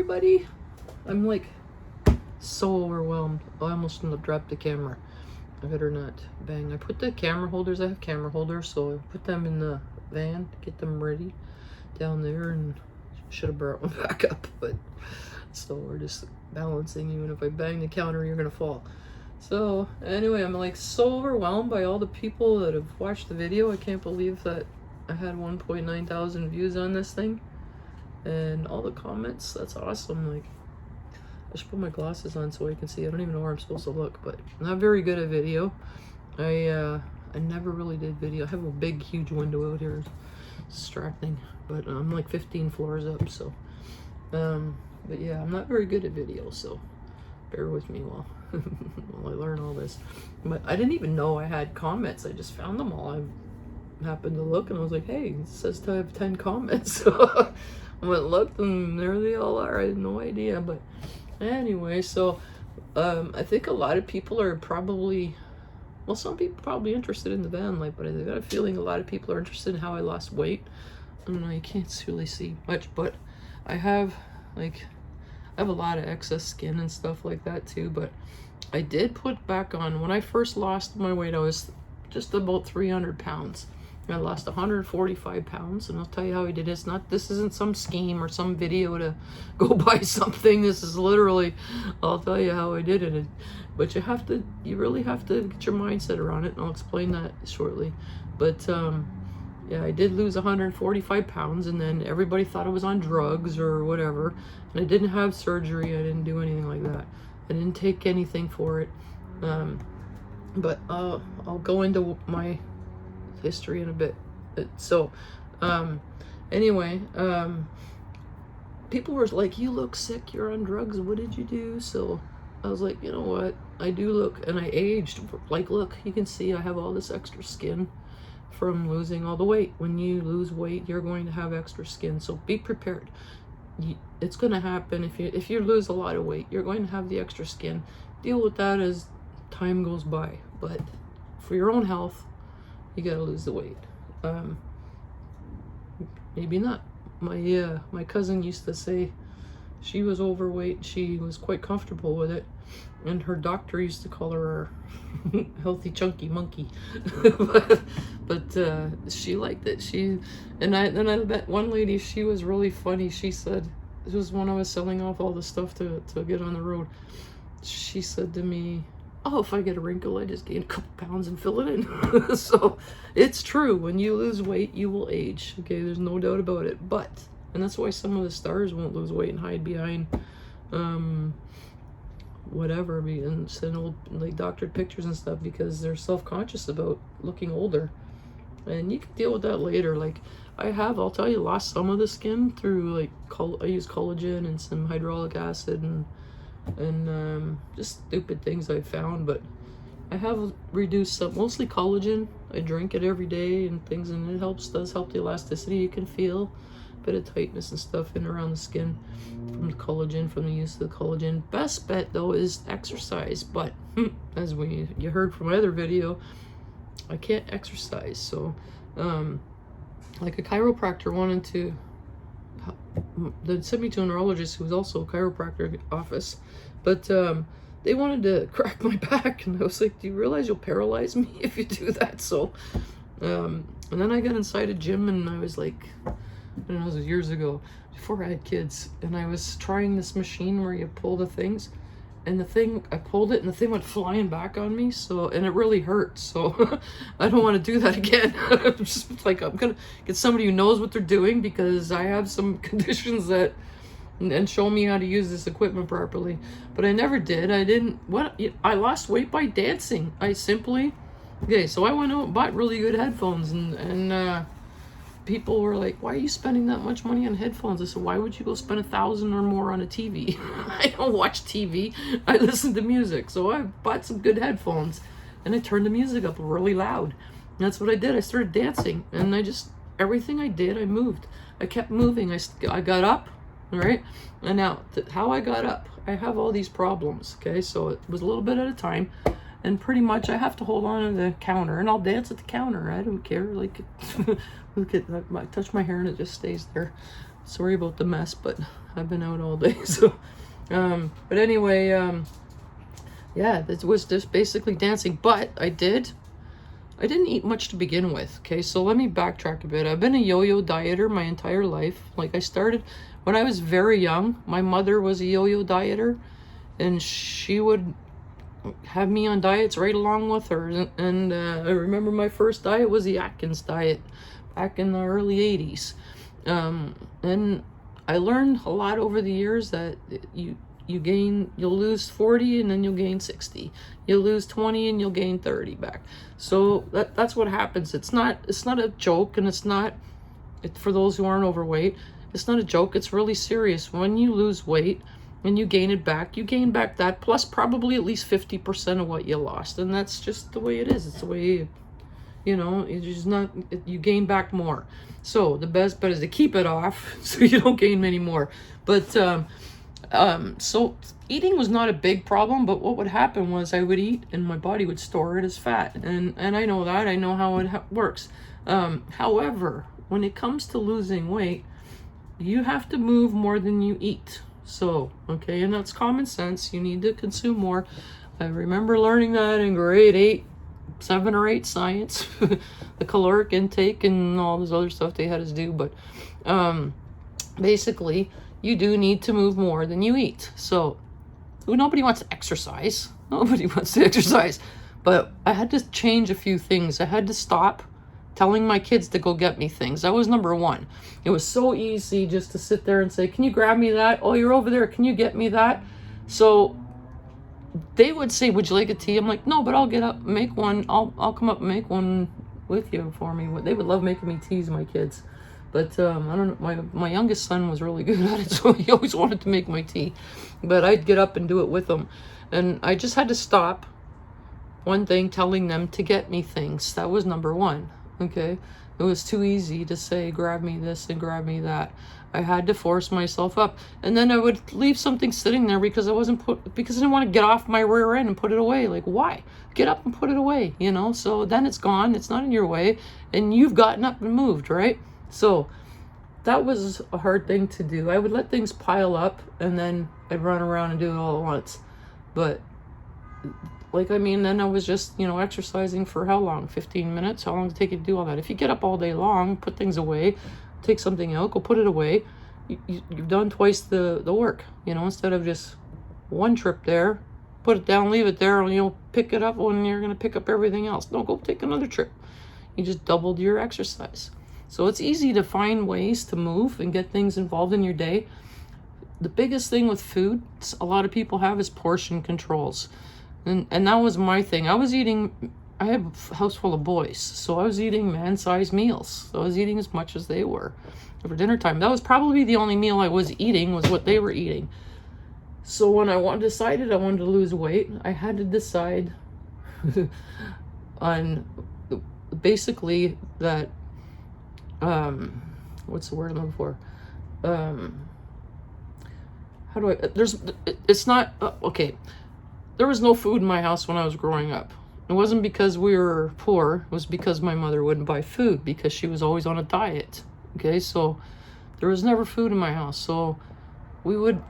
everybody. I'm like so overwhelmed. I almost dropped the camera. I better not bang. I put the camera holders, I have camera holders, so I put them in the van to get them ready down there, and should have brought one back up, but so we're just balancing. Even if I bang the counter, you're gonna fall. So anyway, I'm like so overwhelmed by all the people that have watched the video. I can't believe that I had 1.9 thousand views on this thing, and all the comments. That's awesome. Like, I should put my glasses on so I can see. I don't even know where I'm supposed to look, but I'm not very good at video. I never really did video. I have a big, huge window out here. It's distracting, but I'm like 15 floors up, so but yeah, I'm not very good at video, so bear with me while while I learn all this. But I didn't even know I had comments. I just found them all. I happened to look and I was like, hey, it says to have 10 comments. So I went and looked, and there they all are. I had no idea. But anyway, so I think a lot of people are probably, well, some people probably interested in the van life, but I got a feeling a lot of people are interested in how I lost weight. I don't know, you can't really see much, but I have a lot of excess skin and stuff like that too. But I did put back on, when I first lost my weight, I was just about 300 pounds. I lost 145 pounds, and I'll tell you how I did it. This isn't some scheme or some video to go buy something. This is literally, I'll tell you how I did it. But you really have to get your mindset around it, and I'll explain that shortly. But yeah, I did lose 145 pounds, and then everybody thought I was on drugs or whatever. And I didn't have surgery. I didn't do anything like that. I didn't take anything for it. But I'll go into my history in a bit. So anyway, people were like, you look sick, you're on drugs, what did you do? So I was like, you know what, I do look, and I aged. Like, look, you can see I have all this extra skin from losing all the weight. When you lose weight, you're going to have extra skin, so be prepared. It's going to happen. If you lose a lot of weight, you're going to have the extra skin. Deal with that as time goes by, but for your own health, you gotta lose the weight. Maybe not. My cousin used to say she was overweight. She was quite comfortable with it, and her doctor used to call her healthy chunky monkey. but she liked it. Then I met one lady. She was really funny. She said, it was when I was selling off all the stuff to get on the road. She said to me, oh, if I get a wrinkle, I just gain a couple pounds and fill it in. So it's true. When you lose weight, you will age. Okay, there's no doubt about it. And that's why some of the stars won't lose weight and hide behind whatever, and send old like doctored pictures and stuff, because they're self-conscious about looking older. And you can deal with that later. Like I'll tell you, lost some of the skin through like I use collagen and some hyaluronic acid and just stupid things I found. But I have reduced some, mostly collagen. I drink it every day and things, and it does help the elasticity. You can feel a bit of tightness and stuff in around the skin from the collagen, from the use of the collagen. Best bet though is exercise, but as you heard from my other video, I can't exercise. So like a chiropractor wanted to, they sent me to a neurologist who was also a chiropractor office, but they wanted to crack my back, and I was like, do you realize you'll paralyze me if you do that? So and then I got inside a gym, and I was like, I don't know, it was years ago, before I had kids, and I was trying this machine where you pull the things, and I pulled it, and the thing went flying back on me, and it really hurt. So I don't want to do that again. I'm just like, I'm gonna get somebody who knows what they're doing, because I have some conditions and show me how to use this equipment properly. But I never did. I lost weight by dancing. So I went out and bought really good headphones, and people were like, why are you spending that much money on headphones? I said, why would you go spend $1,000 or more on a TV? I don't watch TV. I listen to music. So I bought some good headphones, and I turned the music up really loud. And that's what I did. I started dancing, and everything I did, I moved. I kept moving. I got up, right? And now, how I got up, I have all these problems, okay? So it was a little bit at a time. And pretty much I have to hold on to the counter, and I'll dance at the counter. I don't care. Like, look at that. I touch my hair and it just stays there. Sorry about the mess, but I've been out all day. So, but anyway, yeah, this was just basically dancing. But I didn't eat much to begin with. Okay, so let me backtrack a bit. I've been a yo-yo dieter my entire life. Like, I started when I was very young. My mother was a yo-yo dieter, and she would have me on diets right along with her. And I remember my first diet was the Atkins diet back in the early 80s. And I learned a lot over the years that you'll lose 40 and then you'll gain 60. You'll lose 20 and you'll gain 30 back. So that's what happens. It's not a joke, and for those who aren't overweight, it's not a joke. It's really serious. When you lose weight and you gain it back, you gain back that plus probably at least 50% of what you lost. And that's just the way it is. It's the way, you gain back more. So the best bet is to keep it off so you don't gain many more. But so eating was not a big problem, but what would happen was I would eat and my body would store it as fat. And I know that. I know how it works. However, when it comes to losing weight, you have to move more than you eat. So, okay, and that's common sense. You need to consume more. I remember learning that in grade 7 or 8 science, the caloric intake and all this other stuff they had us do. But basically, you do need to move more than you eat. So nobody wants to exercise. Nobody wants to exercise. But I had to change a few things. I had to stop telling my kids to go get me things. That was number one. It was so easy just to sit there and say, can you grab me that? Oh, you're over there. Can you get me that? So they would say, would you like a tea? I'm like, no, but I'll get up, make one. I'll come up and make one with you for me. They would love making me teas, my kids. But I don't know, my youngest son was really good at it, so he always wanted to make my tea. But I'd get up and do it with him. And I just had to stop, one thing, telling them to get me things. That was number one, okay? It was too easy to say, grab me this and grab me that. I had to force myself up. And then I would leave something sitting there because I didn't want to get off my rear end and put it away. Like, why? Get up and put it away, So then it's gone. It's not in your way. And you've gotten up and moved, right? So that was a hard thing to do. I would let things pile up and then I'd run around and do it all at once. But then I was just, exercising for how long? 15 minutes? How long did it take you to do all that? If you get up all day long, put things away, take something out, go put it away, you've done twice the work, instead of just one trip there, put it down, leave it there, and you'll pick it up when you're going to pick up everything else. No, go take another trip. You just doubled your exercise. So it's easy to find ways to move and get things involved in your day. The biggest thing with food a lot of people have is portion controls. And that was my thing. I had a house full of boys, so I was eating man-sized meals. So I was eating as much as they were for dinner time. That was probably the only meal I was eating was what they were eating. So when I decided I wanted to lose weight, I had to decide on basically that what's the word I'm looking for? Okay. There was no food in my house when I was growing up. It wasn't because we were poor. It was because my mother wouldn't buy food because she was always on a diet. Okay, so there was never food in my house. So when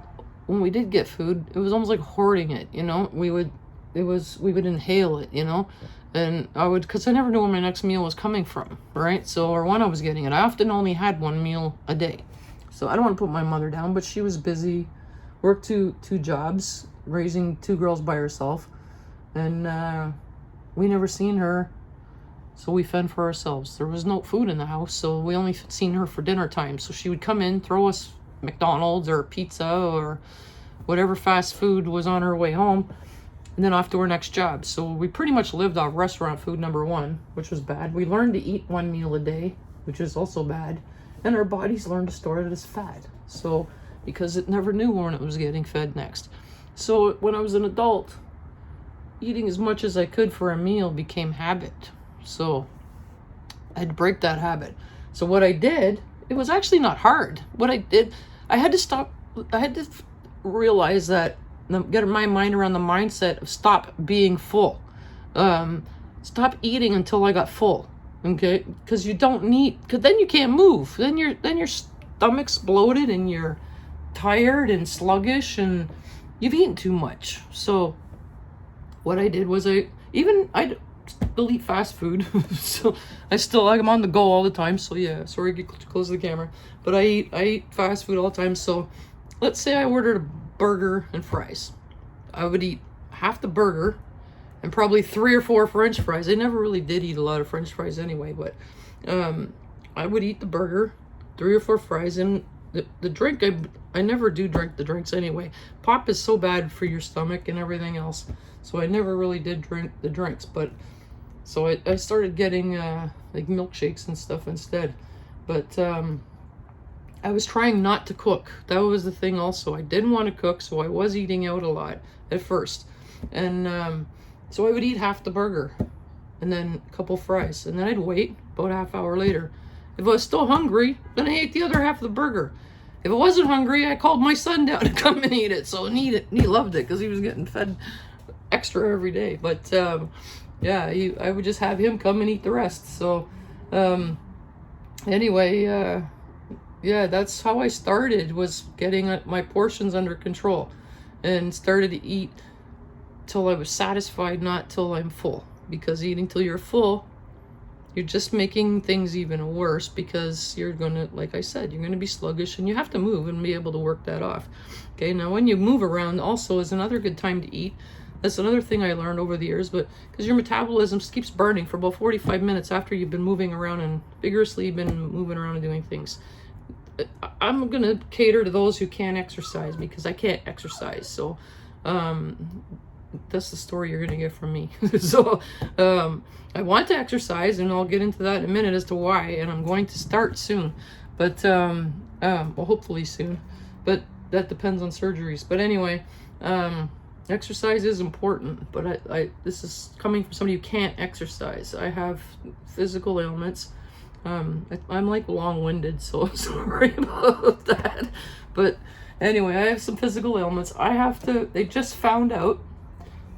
we did get food, it was almost like hoarding it, we would inhale it, and because I never knew where my next meal was coming from, right? So, or when I was getting it. I often only had one meal a day. So I don't want to put my mother down, but she was busy, worked two jobs, raising 2 girls by herself, and we never seen her, so we fend for ourselves. There was no food in the house, so we only seen her for dinner time. So she would come in, throw us McDonald's or pizza or whatever fast food was on her way home, and then off to her next job. So we pretty much lived off restaurant food, number one, which was bad. We learned to eat 1 meal a day, which is also bad, and our bodies learned to store it as fat. So because it never knew when it was getting fed next. So when I was an adult, eating as much as I could for a meal became habit. So I had to break that habit. So what I did, it was actually not hard. What I did, I had to realize that, get my mind around the mindset of stop being full. Stop eating until I got full. Okay? Because you don't need, because then you can't move. Then you're stomach's bloated and you're tired and sluggish and you've eaten too much. So what I did was I'd still eat fast food. So I'm on the go all the time. So yeah, sorry to close the camera, but I eat fast food all the time. So let's say I ordered a burger and fries. I would eat half the burger and probably 3 or 4 French fries. I never really did eat a lot of French fries anyway, but I would eat the burger, 3 or 4 fries, and the drink, I never do drink the drinks anyway. Pop is so bad for your stomach and everything else, so I never really did drink the drinks. But so I started getting like milkshakes and stuff instead. But I was trying not to cook. That was the thing also. I didn't want to cook, so I was eating out a lot at first. And so I would eat half the burger and then a couple fries, and then I'd wait about a half hour later. If I was still hungry, then I ate the other half of the burger. If I wasn't hungry, I called my son down to come and eat it. So he loved it because he was getting fed extra every day. But yeah, I would just have him come and eat the rest. So anyway, yeah, that's how I started, was getting my portions under control, and started to eat till I was satisfied, not till I'm full. Because eating till you're full, you're just making things even worse, because you're gonna, like I said, you're gonna be sluggish, and you have to move and be able to work that off. Okay, now when you move around also is another good time to eat. That's another thing I learned over the years, but because your metabolism keeps burning for about 45 minutes after you've been moving around and vigorously been moving around and doing things. I'm gonna cater to those who can't exercise, because I can't exercise. So that's the story you're gonna get from me. So I want to exercise, and I'll get into that in a minute as to why, and I'm going to start soon. But well, hopefully soon, but that depends on surgeries. But anyway, exercise is important, but this is coming from somebody who can't exercise. I have physical ailments. I'm like long-winded, so I'm sorry about that. But anyway, I have some physical ailments. They just found out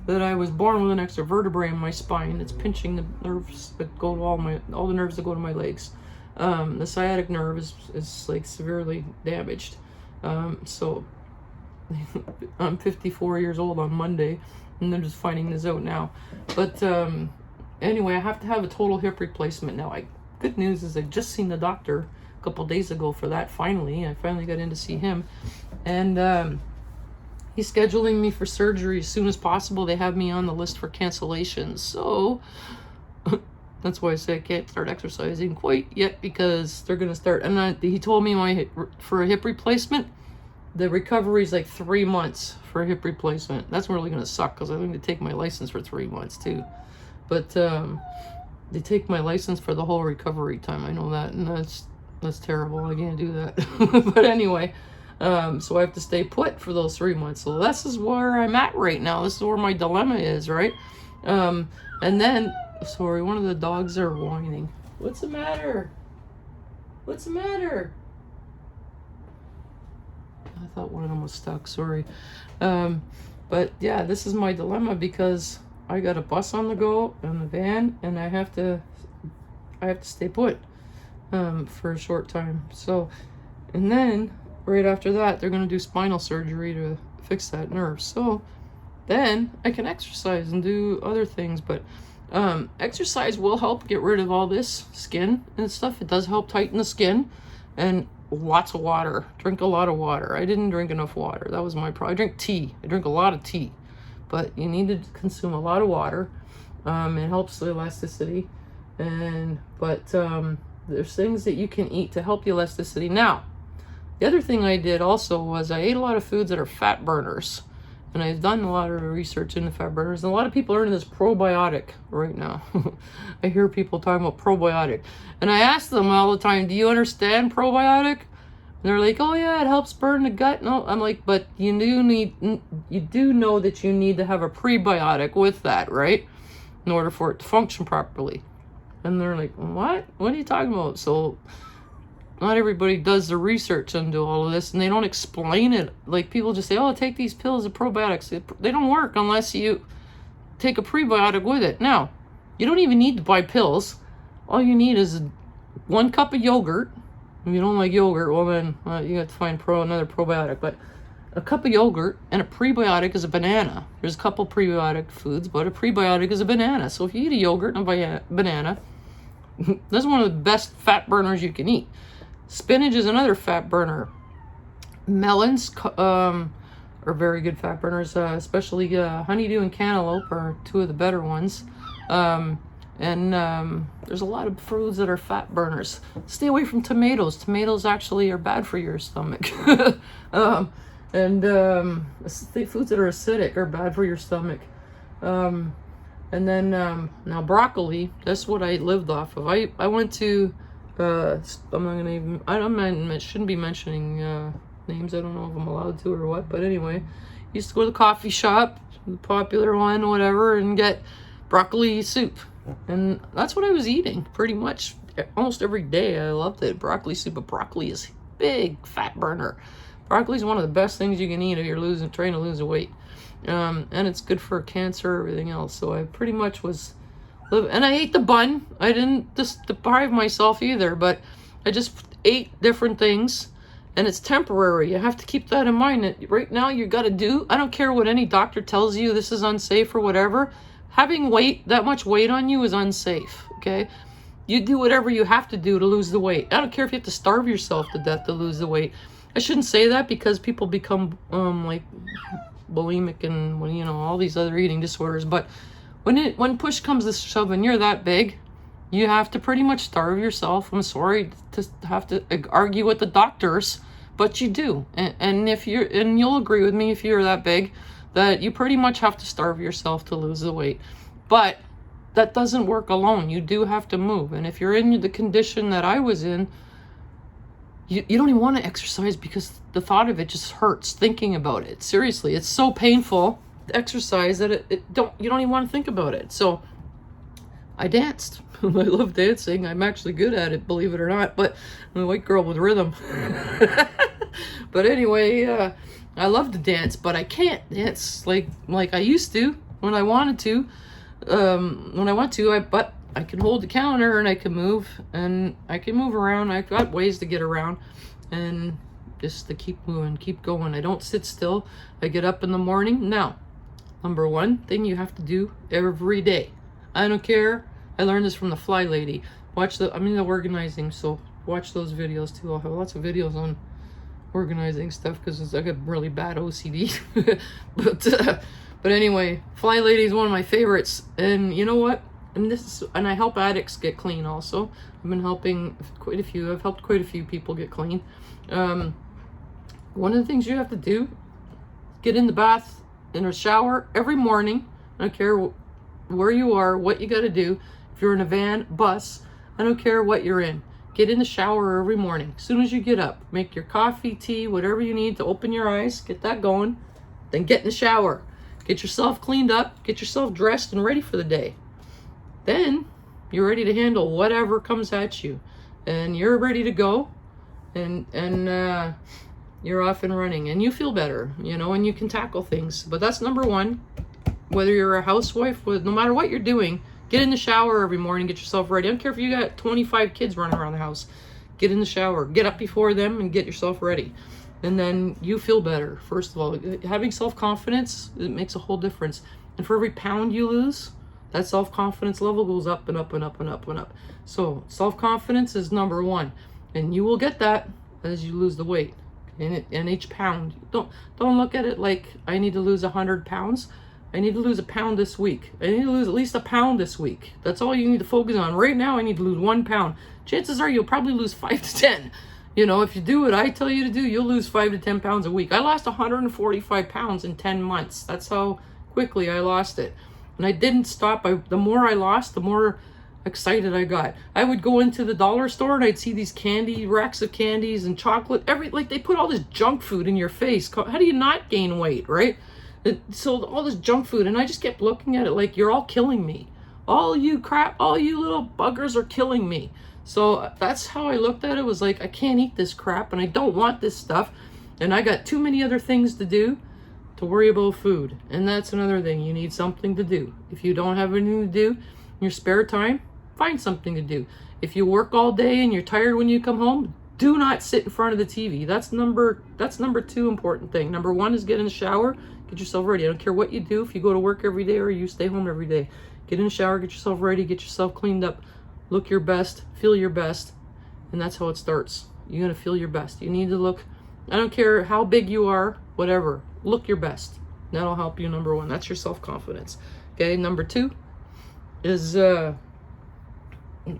that I was born with an extra vertebrae in my spine. It's pinching the nerves that go to all the nerves that go to my legs. The sciatic nerve is like severely damaged. So I'm 54 years old on Monday, and they're just finding this out now. But anyway, I have to have a total hip replacement now. Good news is I just seen the doctor a couple days ago for that. Finally, I finally got in to see him, and he's scheduling me for surgery as soon as possible. They have me on the list for cancellations, so that's why I say I can't start exercising quite yet, because they're gonna start. And he told me for a hip replacement, the recovery is like 3 months for a hip replacement. That's really gonna suck, because I'm going to take my license for 3 months too. But they take my license for the whole recovery time. I know that, and that's terrible. I can't do that. But anyway, so I have to stay put for those 3 months. So this is where I'm at right now. This is where my dilemma is, right? And then, sorry, one of the dogs are whining. What's the matter? What's the matter? I thought one of them was stuck, sorry. But yeah, this is my dilemma, because I got a bus on the go and a van, and I have to stay put for a short time. So, and then right after that, they're gonna do spinal surgery to fix that nerve. So then I can exercise and do other things. But exercise will help get rid of all this skin and stuff. It does help tighten the skin, and lots of water. Drink a lot of water. I didn't drink enough water. That was my problem. I drink tea. I drink a lot of tea. But you need to consume a lot of water. It helps the elasticity. But there's things that you can eat to help the elasticity. Now, the other thing I did also was I ate a lot of foods that are fat burners. And I've done a lot of research into fat burners. And a lot of people are into this probiotic right now. I hear people talking about probiotic. And I ask them all the time, do you understand probiotic? And they're like, oh yeah, it helps burn the gut. No, I'm like, but you do know that you need to have a prebiotic with that, right? In order for it to function properly. And they're like, what? What are you talking about? So not everybody does the research into all of this, and they don't explain it. Like, people just say, oh, take these pills of probiotics. They don't work unless you take a prebiotic with it. Now, you don't even need to buy pills. All you need is 1 cup of yogurt, If you don't like yogurt, well then you have to find another probiotic. But a cup of yogurt and a prebiotic is a banana. There's a couple prebiotic foods, but a prebiotic is a banana. So if you eat a yogurt and a banana, that's one of the best fat burners you can eat. Spinach is another fat burner. Melons are very good fat burners, especially honeydew and cantaloupe are two of the better ones. There's a lot of fruits that are fat burners. Stay away from tomatoes. Tomatoes actually are bad for your stomach. Foods that are acidic are bad for your stomach. Now broccoli, that's what I lived off of. I went to, shouldn't be mentioning names. I don't know if I'm allowed to or what, but anyway, used to go to the coffee shop, the popular one, whatever, and get broccoli soup. And that's what I was eating pretty much almost every day. I loved it. Broccoli soup, but broccoli is big fat burner. Broccoli is one of the best things you can eat if you're trying to lose weight. And it's good for cancer, everything else. So I pretty much was and I ate the bun. I didn't just deprive myself either, but I just ate different things, and it's temporary. You have to keep that in mind. That right now you got to do, I don't care what any doctor tells you, this is unsafe or whatever. Having that much weight on you is unsafe, okay? You do whatever you have to do to lose the weight. I don't care if you have to starve yourself to death to lose the weight. I shouldn't say that because people become like bulimic and all these other eating disorders. But when push comes to shove and you're that big, you have to pretty much starve yourself. I'm sorry to have to argue with the doctors, but you do. And you'll agree with me if you're that big, that you pretty much have to starve yourself to lose the weight. But that doesn't work alone. You do have to move. And if you're in the condition that I was in, you don't even want to exercise because the thought of it just hurts thinking about it. Seriously, it's so painful to exercise that you don't even want to think about it. So I danced. I love dancing. I'm actually good at it, believe it or not, but I'm a white girl with rhythm. But anyway, I love to dance, but I can't dance like I used to when I wanted to. But I can hold the counter and I can move around. I've got ways to get around and just to keep moving, keep going. I don't sit still. I get up in the morning. Now, number one thing you have to do every day. I don't care. I learned this from the Fly Lady. I'm into organizing, so watch those videos too. I'll have lots of videos on organizing stuff because I got really bad OCD. But anyway, Fly Lady is one of my favorites. And you know what? And I help addicts get clean also. I've been helping I've helped quite a few people get clean. One of the things you have to do, get in the bath, in a shower every morning. I don't care where you are, what you got to do. If you're in a van, bus, I don't care what you're in. Get in the shower every morning. As soon as you get up, make your coffee, tea, whatever you need to open your eyes, get that going. Then get in the shower. Get yourself cleaned up, get yourself dressed and ready for the day. Then you're ready to handle whatever comes at you. And you're ready to go. And you're off and running. And you feel better, and you can tackle things. But that's number one. Whether you're a housewife, no matter what you're doing, get in the shower every morning, get yourself ready. I don't care if you got 25 kids running around the house. Get in the shower. Get up before them and get yourself ready. And then you feel better, first of all. Having self-confidence, it makes a whole difference. And for every pound you lose, that self-confidence level goes up and up and up and up and up. So self-confidence is number one. And you will get that as you lose the weight. And each pound. Don't look at it like I need to lose 100 pounds. I need to lose a pound this week. I need to lose at least a pound this week. That's all you need to focus on. Right now, I need to lose 1 pound. Chances are you'll probably lose 5 to 10. If you do what I tell you to do, you'll lose 5 to 10 pounds a week. I lost 145 pounds in 10 months. That's how quickly I lost it. And I didn't stop. The more I lost, the more excited I got. I would go into the dollar store and I'd see these racks of candies and chocolate. They put all this junk food in your face. How do you not gain weight, right? It sold all this junk food, and I just kept looking at it like, you're all killing me. All you little buggers are killing me. So that's how I looked at it. Was like, I can't eat this crap, and I don't want this stuff, and I got too many other things to do to worry about food. And that's another thing. You need something to do. If you don't have anything to do in your spare time, find something to do. If you work all day and you're tired when you come home, Do not sit in front of the TV. That's number 2 important thing. Number 1 is get in the shower, get yourself ready. I don't care what you do, if you go to work every day or you stay home every day. Get in the shower, get yourself ready, get yourself cleaned up, look your best, feel your best, and that's how it starts. You're gonna feel your best. You need to look, I don't care how big you are, whatever, look your best. That'll help you, number 1. That's your self-confidence. Okay, number 2 is,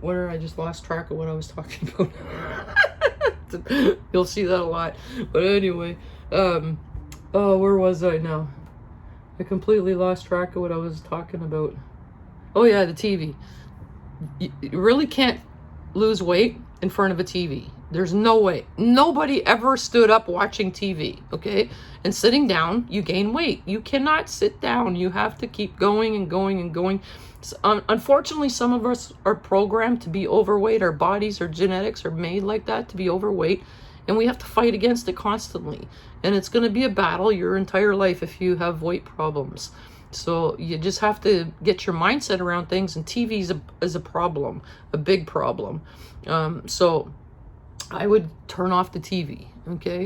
where I just lost track of what I was talking about. You'll see that a lot. But anyway, oh, where was I now? I completely lost track of what I was talking about. Oh yeah, the TV. You really can't lose weight in front of a TV. There's no way. Nobody ever stood up watching TV, okay? And sitting down, you gain weight. You cannot sit down. You have to keep going and going and going. Unfortunately, some of us are programmed to be overweight. Our bodies, our genetics are made like that, to be overweight. And we have to fight against it constantly. And it's going to be a battle your entire life if you have weight problems. So you just have to get your mindset around things. And TV is a problem, a big problem. So I would turn off the TV, okay?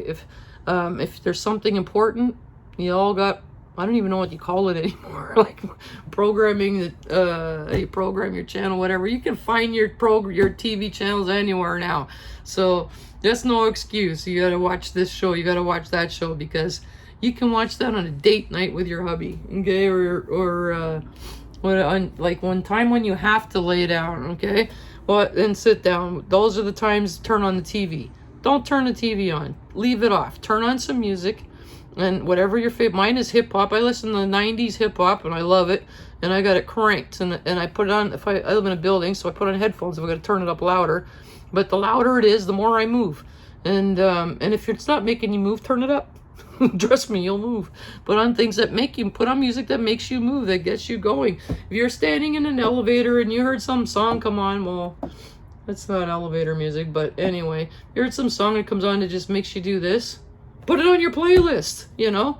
If there's something important, you all got, I don't even know what you call it anymore, like programming, you program your channel, whatever. You can find your TV channels anywhere now. So that's no excuse. You got to watch this show, you got to watch that show, because you can watch that on a date night with your hubby, okay? Or like one time when you have to lay down, okay? Well, then sit down. Those are the times, turn on the TV. Don't turn the TV on. Leave it off. Turn on some music. And whatever your favorite, mine is hip hop. I listen to the 90s hip hop and I love it. And I got it cranked. And I put it on, I live in a building, so I put on headphones if I got to turn it up louder. But the louder it is, the more I move. And if it's not making you move, turn it up. Trust me, you'll move. Put on things that make you, put on music that makes you move, that gets you going. If you're standing in an elevator and you heard some song come on, well, that's not elevator music, but anyway, you heard some song that comes on that just makes you do this, put it on your playlist, you know?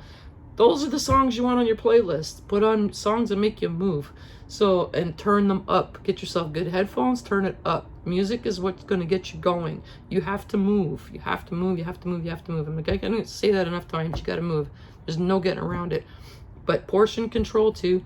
Those are the songs you want on your playlist. Put on songs that make you move. So, and turn them up. Get yourself good headphones, turn it up. Music is what's going to get you going. You have to move. You have to move. You have to move. You have to move. I'm like, I can't say that enough times. You got to move. There's no getting around it. But portion control too.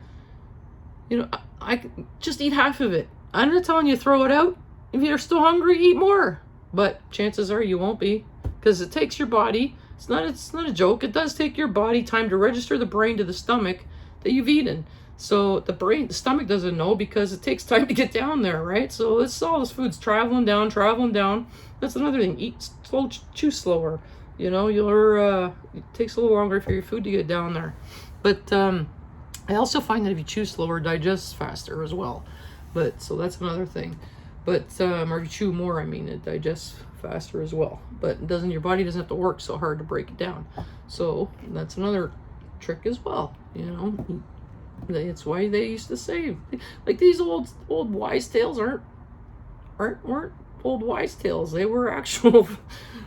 You know, I just eat half of it. I'm not telling you throw it out. If you're still hungry, eat more. But chances are you won't be, because it takes your body. It's not a joke. It does take your body time to register the brain to the stomach that you've eaten. So the stomach doesn't know, because it takes time to get down there, right? So it's all this food's traveling down. That's another thing. Eat slow, chew slower. You know, it takes a little longer for your food to get down there. But I also find that if you chew slower, it digests faster as well. But so that's another thing. But or if you chew more, I mean, it digests faster as well. But your body doesn't have to work so hard to break it down. So that's another trick as well. You know. It's why they used to say, like, these old wise tales weren't old wise tales. They were actual.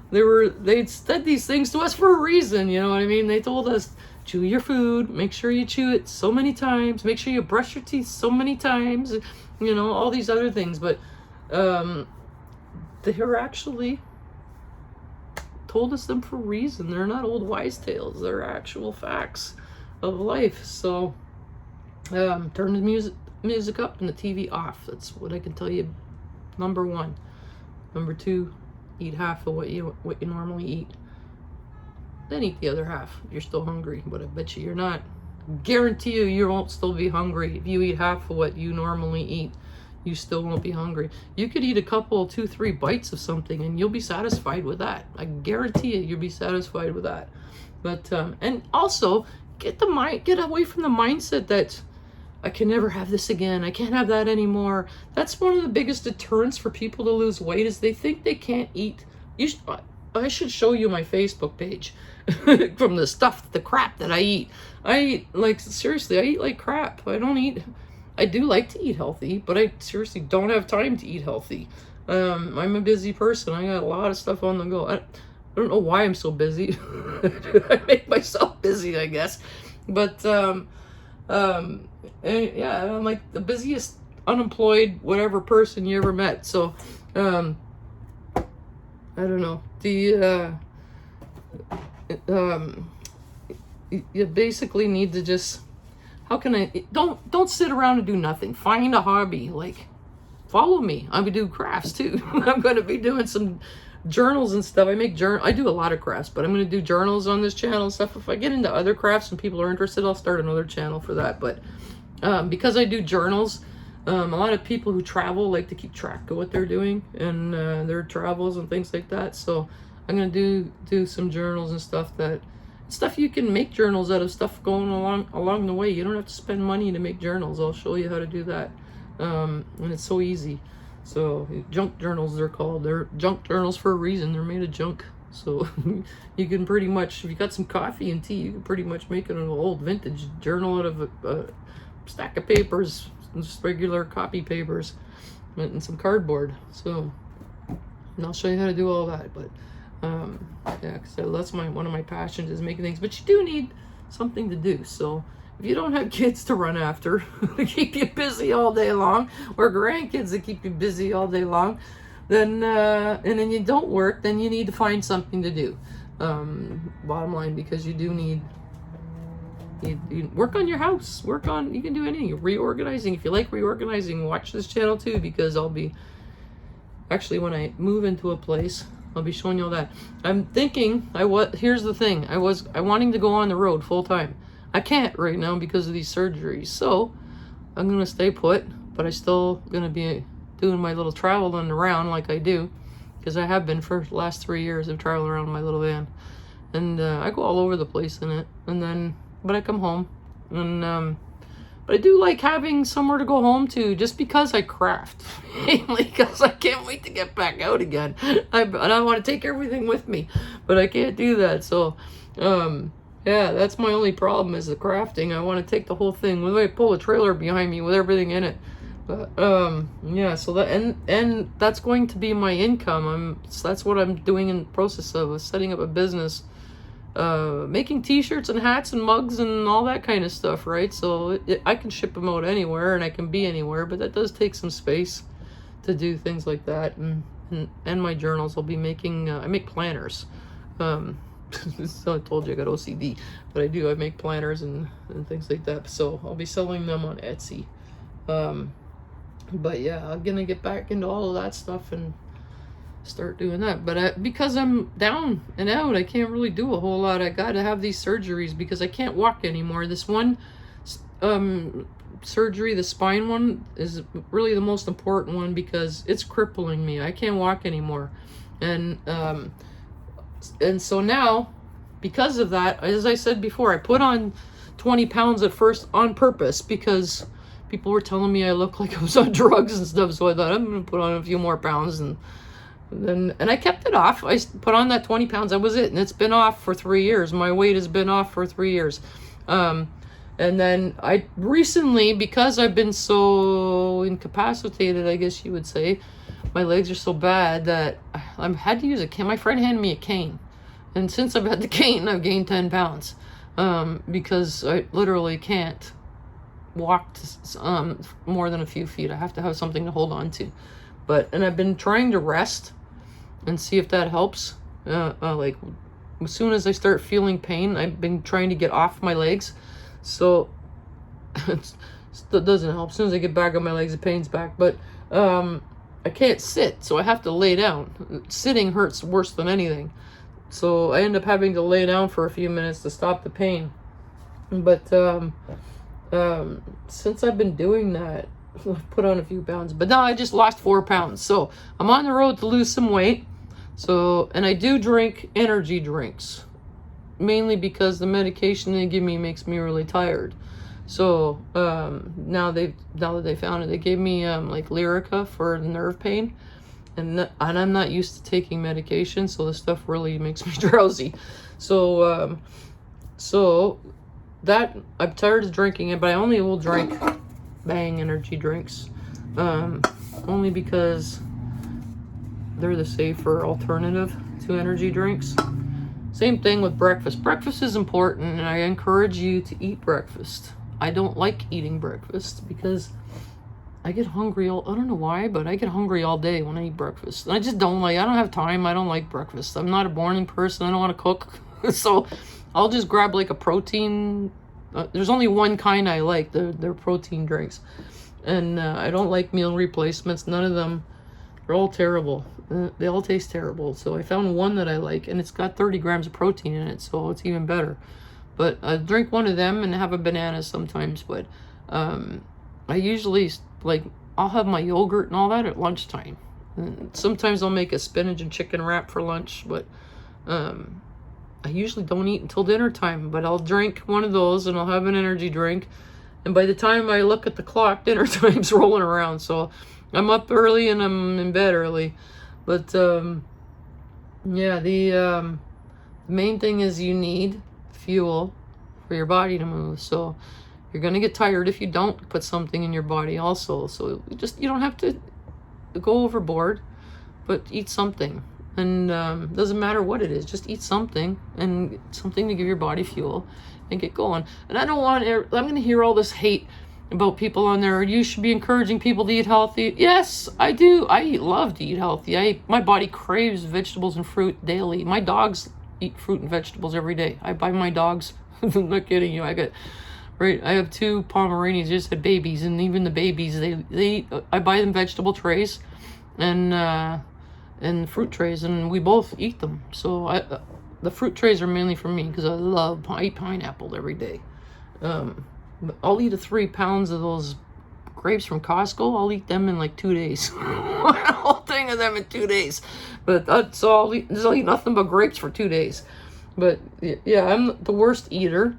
They said these things to us for a reason. You know what I mean? They told us, chew your food. Make sure you chew it so many times. Make sure you brush your teeth so many times. You know, all these other things. But they were actually told us them for a reason. They're not old wise tales. They're actual facts of life. So. Turn the music up and the TV off. That's what I can tell you. Number 1. Number 2, eat half of what you normally eat. Then eat the other half if you're still hungry. But I bet you're not. Guarantee you won't still be hungry. If you eat half of what you normally eat, you still won't be hungry. You could eat a couple, 2, 3 bites of something and you'll be satisfied with that. I guarantee you'll be satisfied with that. But and also get away from the mindset that I can never have this again. I can't have that anymore. That's one of the biggest deterrents for people to lose weight, is they think they can't eat. I should show you my Facebook page from the crap that I eat. Seriously, I eat like crap. I do like to eat healthy, but I seriously don't have time to eat healthy. I'm a busy person. I got a lot of stuff on the go. I don't know why I'm so busy. I make myself busy, I guess. But, and yeah, I'm like the busiest unemployed whatever person you ever met. So I don't know. You basically need to just, how can I, don't sit around and do nothing. Find a hobby. Like, follow me. I'm gonna do crafts too. I'm gonna be doing some journals and stuff. I do a lot of crafts, but I'm gonna do journals on this channel and stuff. If I get into other crafts and people are interested, I'll start another channel for that. But because I do journals, a lot of people who travel like to keep track of what they're doing and their travels and things like that. So I'm gonna do some journals and stuff you can make journals out of, stuff going along the way. You don't have to spend money to make journals. I'll show you how to do that. And it's so easy. So junk journals, they're called. They're junk journals for a reason. They're made of junk. So you can pretty much, if you got some coffee and tea, you can pretty much make an old vintage journal out of a stack of papers, just regular copy papers, and some cardboard. So, and I'll show you how to do all that. But yeah, so that's one of my passions, is making things. But you do need something to do. So if you don't have kids to run after to keep you busy all day long, or grandkids to keep you busy all day long, then and then you don't work, then you need to find something to do. Bottom line, because you do need, you work on your house, you can do anything. Reorganizing, if you like reorganizing, watch this channel too, because I'll be, actually when I move into a place, I'll be showing you all that. I'm thinking, here's the thing, I wanting to go on the road full time. I can't right now because of these surgeries, so I'm gonna stay put, but I still gonna be doing my little traveling around like I do, because I have been for the last 3 years of traveling around in my little van, and I go all over the place in it. And then, but I come home, and but I do like having somewhere to go home to, just because I craft, mainly because I can't wait to get back out again. And I want to take everything with me, but I can't do that. So yeah, that's my only problem, is the crafting. I want to take the whole thing. When I pull a trailer behind me with everything in it. But yeah, so that, and that's going to be my income. That's what I'm doing in the process of setting up a business, making t-shirts and hats and mugs and all that kind of stuff, right? So I can ship them out anywhere, and I can be anywhere, but that does take some space to do things like that. And my journals, I'll be making, I make planners. So I told you I got OCD, but I make planners and things like that. So I'll be selling them on Etsy. But yeah, I'm gonna get back into all of that stuff and start doing that. But because I'm down and out, I can't really do a whole lot. I gotta have these surgeries because I can't walk anymore. This one surgery, the spine one, is really the most important one because it's crippling me. I can't walk anymore. And so now, because of that, as I said before, I put on 20 pounds at first on purpose, because people were telling me I look like I was on drugs and stuff. So I thought, I'm going to put on a few more pounds. And I kept it off. I put on that 20 pounds. That was it. And it's been off for 3 years. My weight has been off for 3 years. And then I recently, because I've been so incapacitated, I guess you would say, my legs are so bad that I had to use a cane. My friend handed me a cane. And since I've had the cane, I've gained 10 pounds. Because I literally can't walk more than a few feet. I have to have something to hold on to. And I've been trying to rest and see if that helps. Like, as soon as I start feeling pain, I've been trying to get off my legs. So it doesn't help. As soon as I get back on my legs, the pain's back. But I can't sit, so I have to lay down. Sitting hurts worse than anything. So I end up having to lay down for a few minutes to stop the pain. But since I've been doing that, I've put on a few pounds. But now I just lost 4 pounds. So I'm on the road to lose some weight. So, and I do drink energy drinks, mainly because the medication they give me makes me really tired. So now that they found it, they gave me like Lyrica for nerve pain, and I'm not used to taking medication, so this stuff really makes me drowsy. So that, I'm tired of drinking it, but I only will drink Bang energy drinks, only because they're the safer alternative to energy drinks. Same thing with breakfast. Breakfast is important, and I encourage you to eat breakfast. I don't like eating breakfast because I get hungry I don't know why, but I get hungry all day when I eat breakfast. And I just don't I don't have time. I don't like breakfast. I'm not a morning person. I don't want to cook. So I'll just grab like a protein. There's only one kind I like. They're protein drinks. And I don't like meal replacements. None of them. They're all terrible. They all taste terrible. So I found one that I like, and it's got 30 grams of protein in it, so it's even better. But I drink one of them and have a banana sometimes. But I usually, like, I'll have my yogurt and all that at lunchtime. And sometimes I'll make a spinach and chicken wrap for lunch, but I usually don't eat until dinner time. But I'll drink one of those and I'll have an energy drink. And by the time I look at the clock, dinner time's rolling around. So I'm up early and I'm in bed early. But yeah, the main thing is you need fuel for your body to move. So you're going to get tired if you don't put something in your body also. So you don't have to go overboard, but eat something. And doesn't matter what it is, just eat something and something to give your body fuel and get going. And I'm going to hear all this hate about people on there. You should be encouraging people to eat healthy. Yes, I do. I love to eat healthy. My body craves vegetables and fruit daily. My dogs eat fruit and vegetables every day. I buy my dogs. I'm not kidding you. I have 2 Pomeranians, just had babies, and even the babies, they eat. I buy them vegetable trays and fruit trays, and we both eat them. So the fruit trays are mainly for me because I eat pineapple every day. I'll eat 3 pounds of those grapes from Costco. I'll eat them in like 2 days. A whole thing of them in 2 days. But I'll eat nothing but grapes for 2 days. But yeah, I'm the worst eater.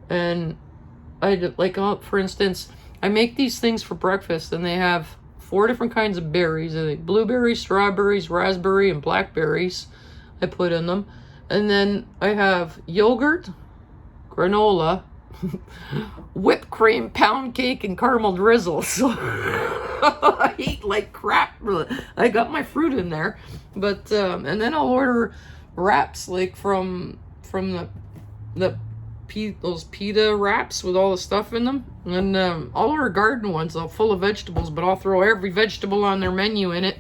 And for instance, I make these things for breakfast, and they have 4 different kinds of berries. I think blueberries, strawberries, raspberry, and blackberries I put in them. And then I have yogurt, granola, whipped cream, pound cake, and caramel drizzle. So I eat like crap. I got my fruit in there. But and then I'll order wraps like from those pita wraps with all the stuff in them. And I'll order garden ones full of vegetables, but I'll throw every vegetable on their menu in it.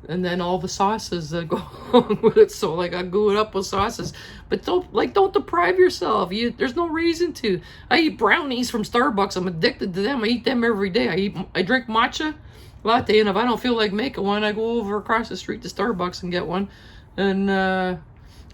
And then all the sauces that go along with it. So like I glue it up with sauces. But don't deprive yourself. There's no reason to. I eat brownies from Starbucks. I'm addicted to them. I eat them every day. I drink matcha latte, and if I don't feel like making one, I go over across the street to Starbucks and get one. And I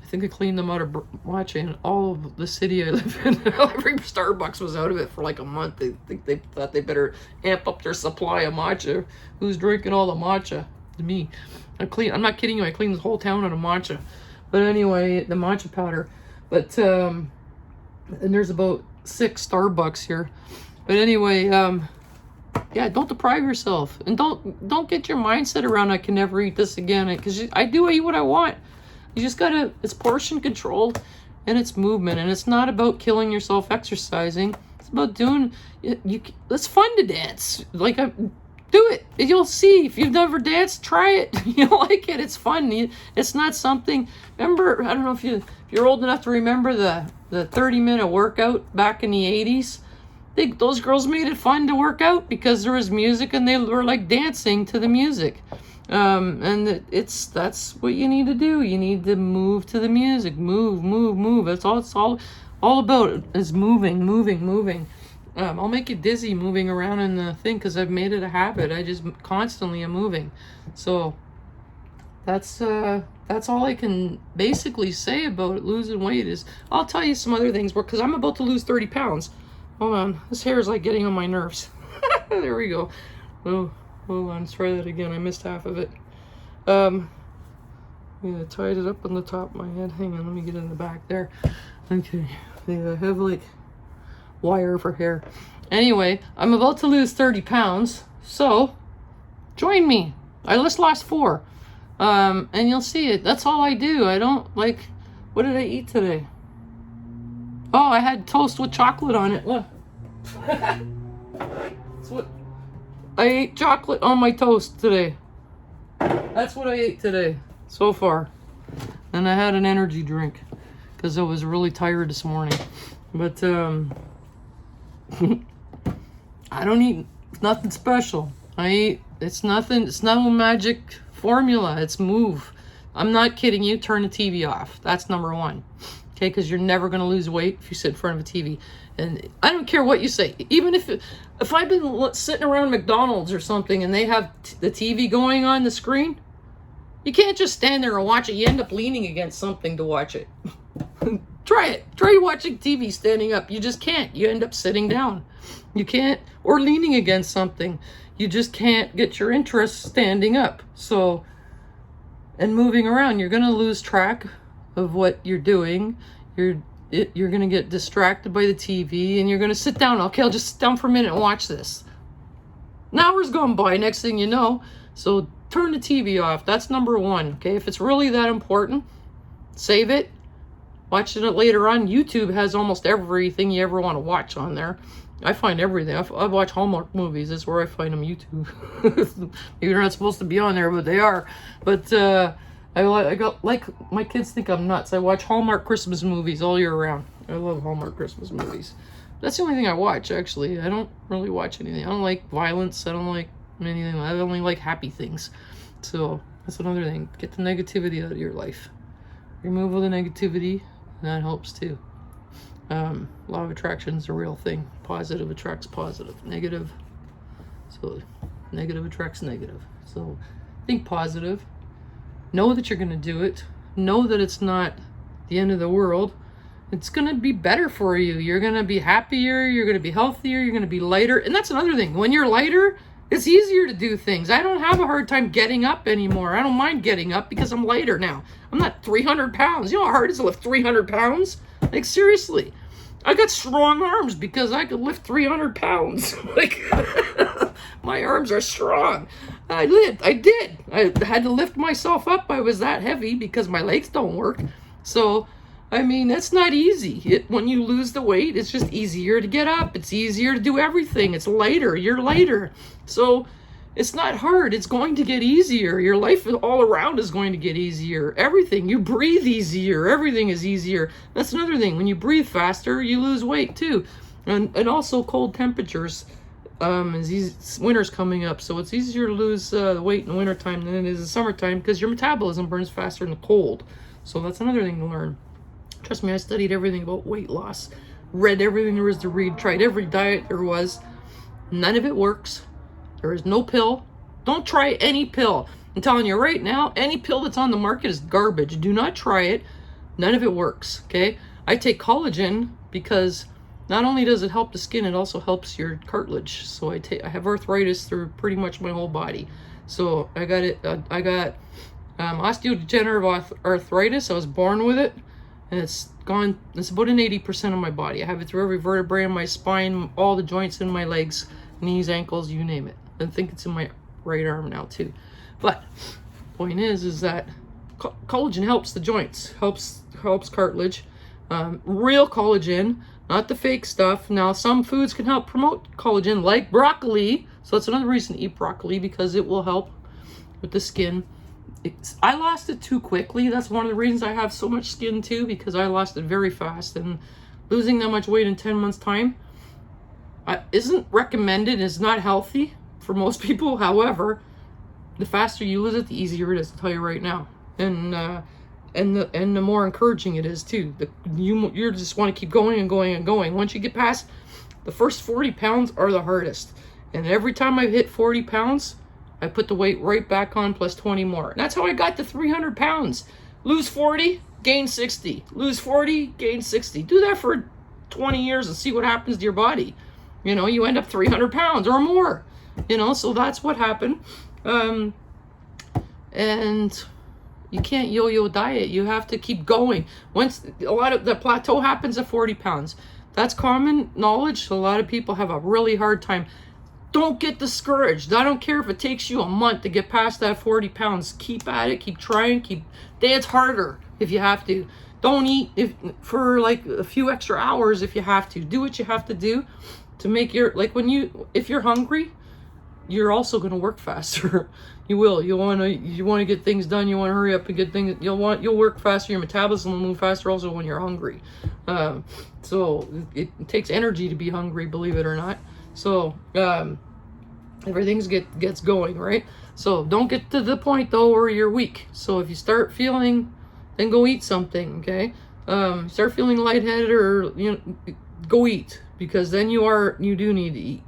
think I cleaned them out of matcha in all of the city I live in. Every Starbucks was out of it for like a month. They thought they better amp up their supply of matcha. Who's drinking all the matcha? Me. I'm not kidding you. I cleaned the whole town out of matcha. But anyway, the matcha powder. But and there's about 6 Starbucks here. But anyway, yeah, don't deprive yourself, and don't get your mindset around I can never eat this again, because I do eat what I want. You just gotta. It's portion controlled, and it's movement, and it's not about killing yourself exercising. It's about doing. It's fun to dance. Do it. You'll see. If you've never danced, try it. You'll like it. It's fun. It's not something. Remember, I don't know if you're old enough to remember the 30-minute workout back in the 80s. Those girls made it fun to work out because there was music and they were like dancing to the music. And that's what you need to do. You need to move to the music. Move. That's all it's all about is moving. I'll make you dizzy moving around in the thing because I've made it a habit. I just constantly am moving. So that's all I can basically say about losing weight. Is I'll tell you some other things because I'm about to lose 30 pounds. Hold on. This hair is like getting on my nerves. There we go. Oh, hold on. Let's try that again. I missed half of it. Yeah, I tied it up on the top of my head. Hang on. Let me get in the back there. Okay. Yeah, I have like wire for hair. Anyway, I'm about to lose 30 pounds, so join me. I just lost 4, and you'll see it. That's all I do. I don't what did I eat today? Oh, I had toast with chocolate on it. Look. That's what I ate, chocolate on my toast today. That's what I ate today so far. And I had an energy drink because I was really tired this morning. But I don't eat It's nothing special. It's nothing, it's not a magic formula. It's move. I'm not kidding you. Turn the TV off. That's number one. Okay, because you're never going to lose weight if you sit in front of a TV. And I don't care what you say. Even if I've been sitting around McDonald's or something and they have the TV going on the screen, you can't just stand there and watch it. You end up leaning against something to watch it. Try it. Try watching TV standing up. You just can't. You end up sitting down. You can't, or leaning against something. You just can't get your interest standing up. So, and moving around, you're going to lose track of what you're doing. You're going to get distracted by the TV and you're going to sit down. Okay, I'll just sit down for a minute and watch this. An hour's gone by, next thing you know. So turn the TV off. That's number one. Okay, if it's really that important, save it. Watching it later on. YouTube has almost everything you ever want to watch on there. I find everything. I watch Hallmark movies. That's where I find them. YouTube. Maybe they're not supposed to be on there, but they are. But I got, like, my kids think I'm nuts. I watch Hallmark Christmas movies all year round. I love Hallmark Christmas movies. That's the only thing I watch, actually. I don't really watch anything. I don't like violence. I don't like anything. I only like happy things. So that's another thing. Get the negativity out of your life. Remove all the negativity. That helps too. Law of attraction is a real thing. Positive attracts positive. Negative. So negative attracts negative. So think positive. Know that you're going to do it. Know that it's not the end of the world. It's going to be better for you. You're going to be happier. You're going to be healthier. You're going to be lighter. And that's another thing. When you're lighter, it's easier to do things. I don't have a hard time getting up anymore. I don't mind getting up because I'm lighter now. I'm not 300 pounds. You know how hard it is to lift 300 pounds? Like, seriously. I got strong arms because I could lift 300 pounds. Like, my arms are strong. I did. I had to lift myself up. I was that heavy because my legs don't work. So, I mean, that's not easy. When you lose the weight, it's just easier to get up. It's easier to do everything. It's lighter. You're lighter. So, it's not hard. It's going to get easier. Your life all around is going to get easier. Everything. You breathe easier. Everything is easier. That's another thing. When you breathe faster, you lose weight too. And also cold temperatures. Winter's coming up, so it's easier to lose weight in the wintertime than it is in summertime because your metabolism burns faster in the cold. So that's another thing to learn. Trust me, I studied everything about weight loss. Read everything there is to read. Tried every diet there was. None of it works. There is no pill. Don't try any pill. I'm telling you right now, any pill that's on the market is garbage. Do not try it. None of it works, okay? I take collagen because not only does it help the skin, it also helps your cartilage. So I have arthritis through pretty much my whole body. So I got osteodegenerative arthritis. I was born with it, and it's gone. It's about an 80% of my body. I have it through every vertebrae in my spine, all the joints in my legs, knees, ankles, you name it. I think it's in my right arm now too. But point is that collagen helps the joints, helps cartilage. Real collagen, not the fake stuff. Now, some foods can help promote collagen, like broccoli. So that's another reason to eat broccoli, because it will help with the skin. I lost it too quickly. That's one of the reasons I have so much skin too, because I lost it very fast. And losing that much weight in 10 months time isn't recommended. It's not healthy for most people. However, the faster you lose it, the easier it is, to tell you right now. And the more encouraging it is too. You just want to keep going and going and going. Once you get past the first 40 pounds are the hardest. And every time I've hit 40 pounds, I put the weight right back on plus 20 more. And that's how I got to 300 pounds. Lose 40, gain 60. Lose 40, gain 60. Do that for 20 years and see what happens to your body. You know, you end up 300 pounds or more. You know, so that's what happened. And you can't yo-yo diet. You have to keep going. Once a lot of the plateau happens at 40 pounds. That's common knowledge. A lot of people have a really hard time. Don't get discouraged. I don't care if it takes you a month to get past that 40 pounds. Keep at it. Keep trying. Keep dance harder if you have to. Don't eat for like a few extra hours if you have to. Do what you have to do to make your, like, if you're hungry, you're also going to work faster. You will. You want to get things done. You want to hurry up and get things. You'll work faster. Your metabolism will move faster also when you're hungry. So it takes energy to be hungry, believe it or not. So everything's gets going, right? So don't get to the point though where you're weak. So if you start feeling, then go eat something, okay? Start feeling lightheaded, or go eat, because then you do need to eat.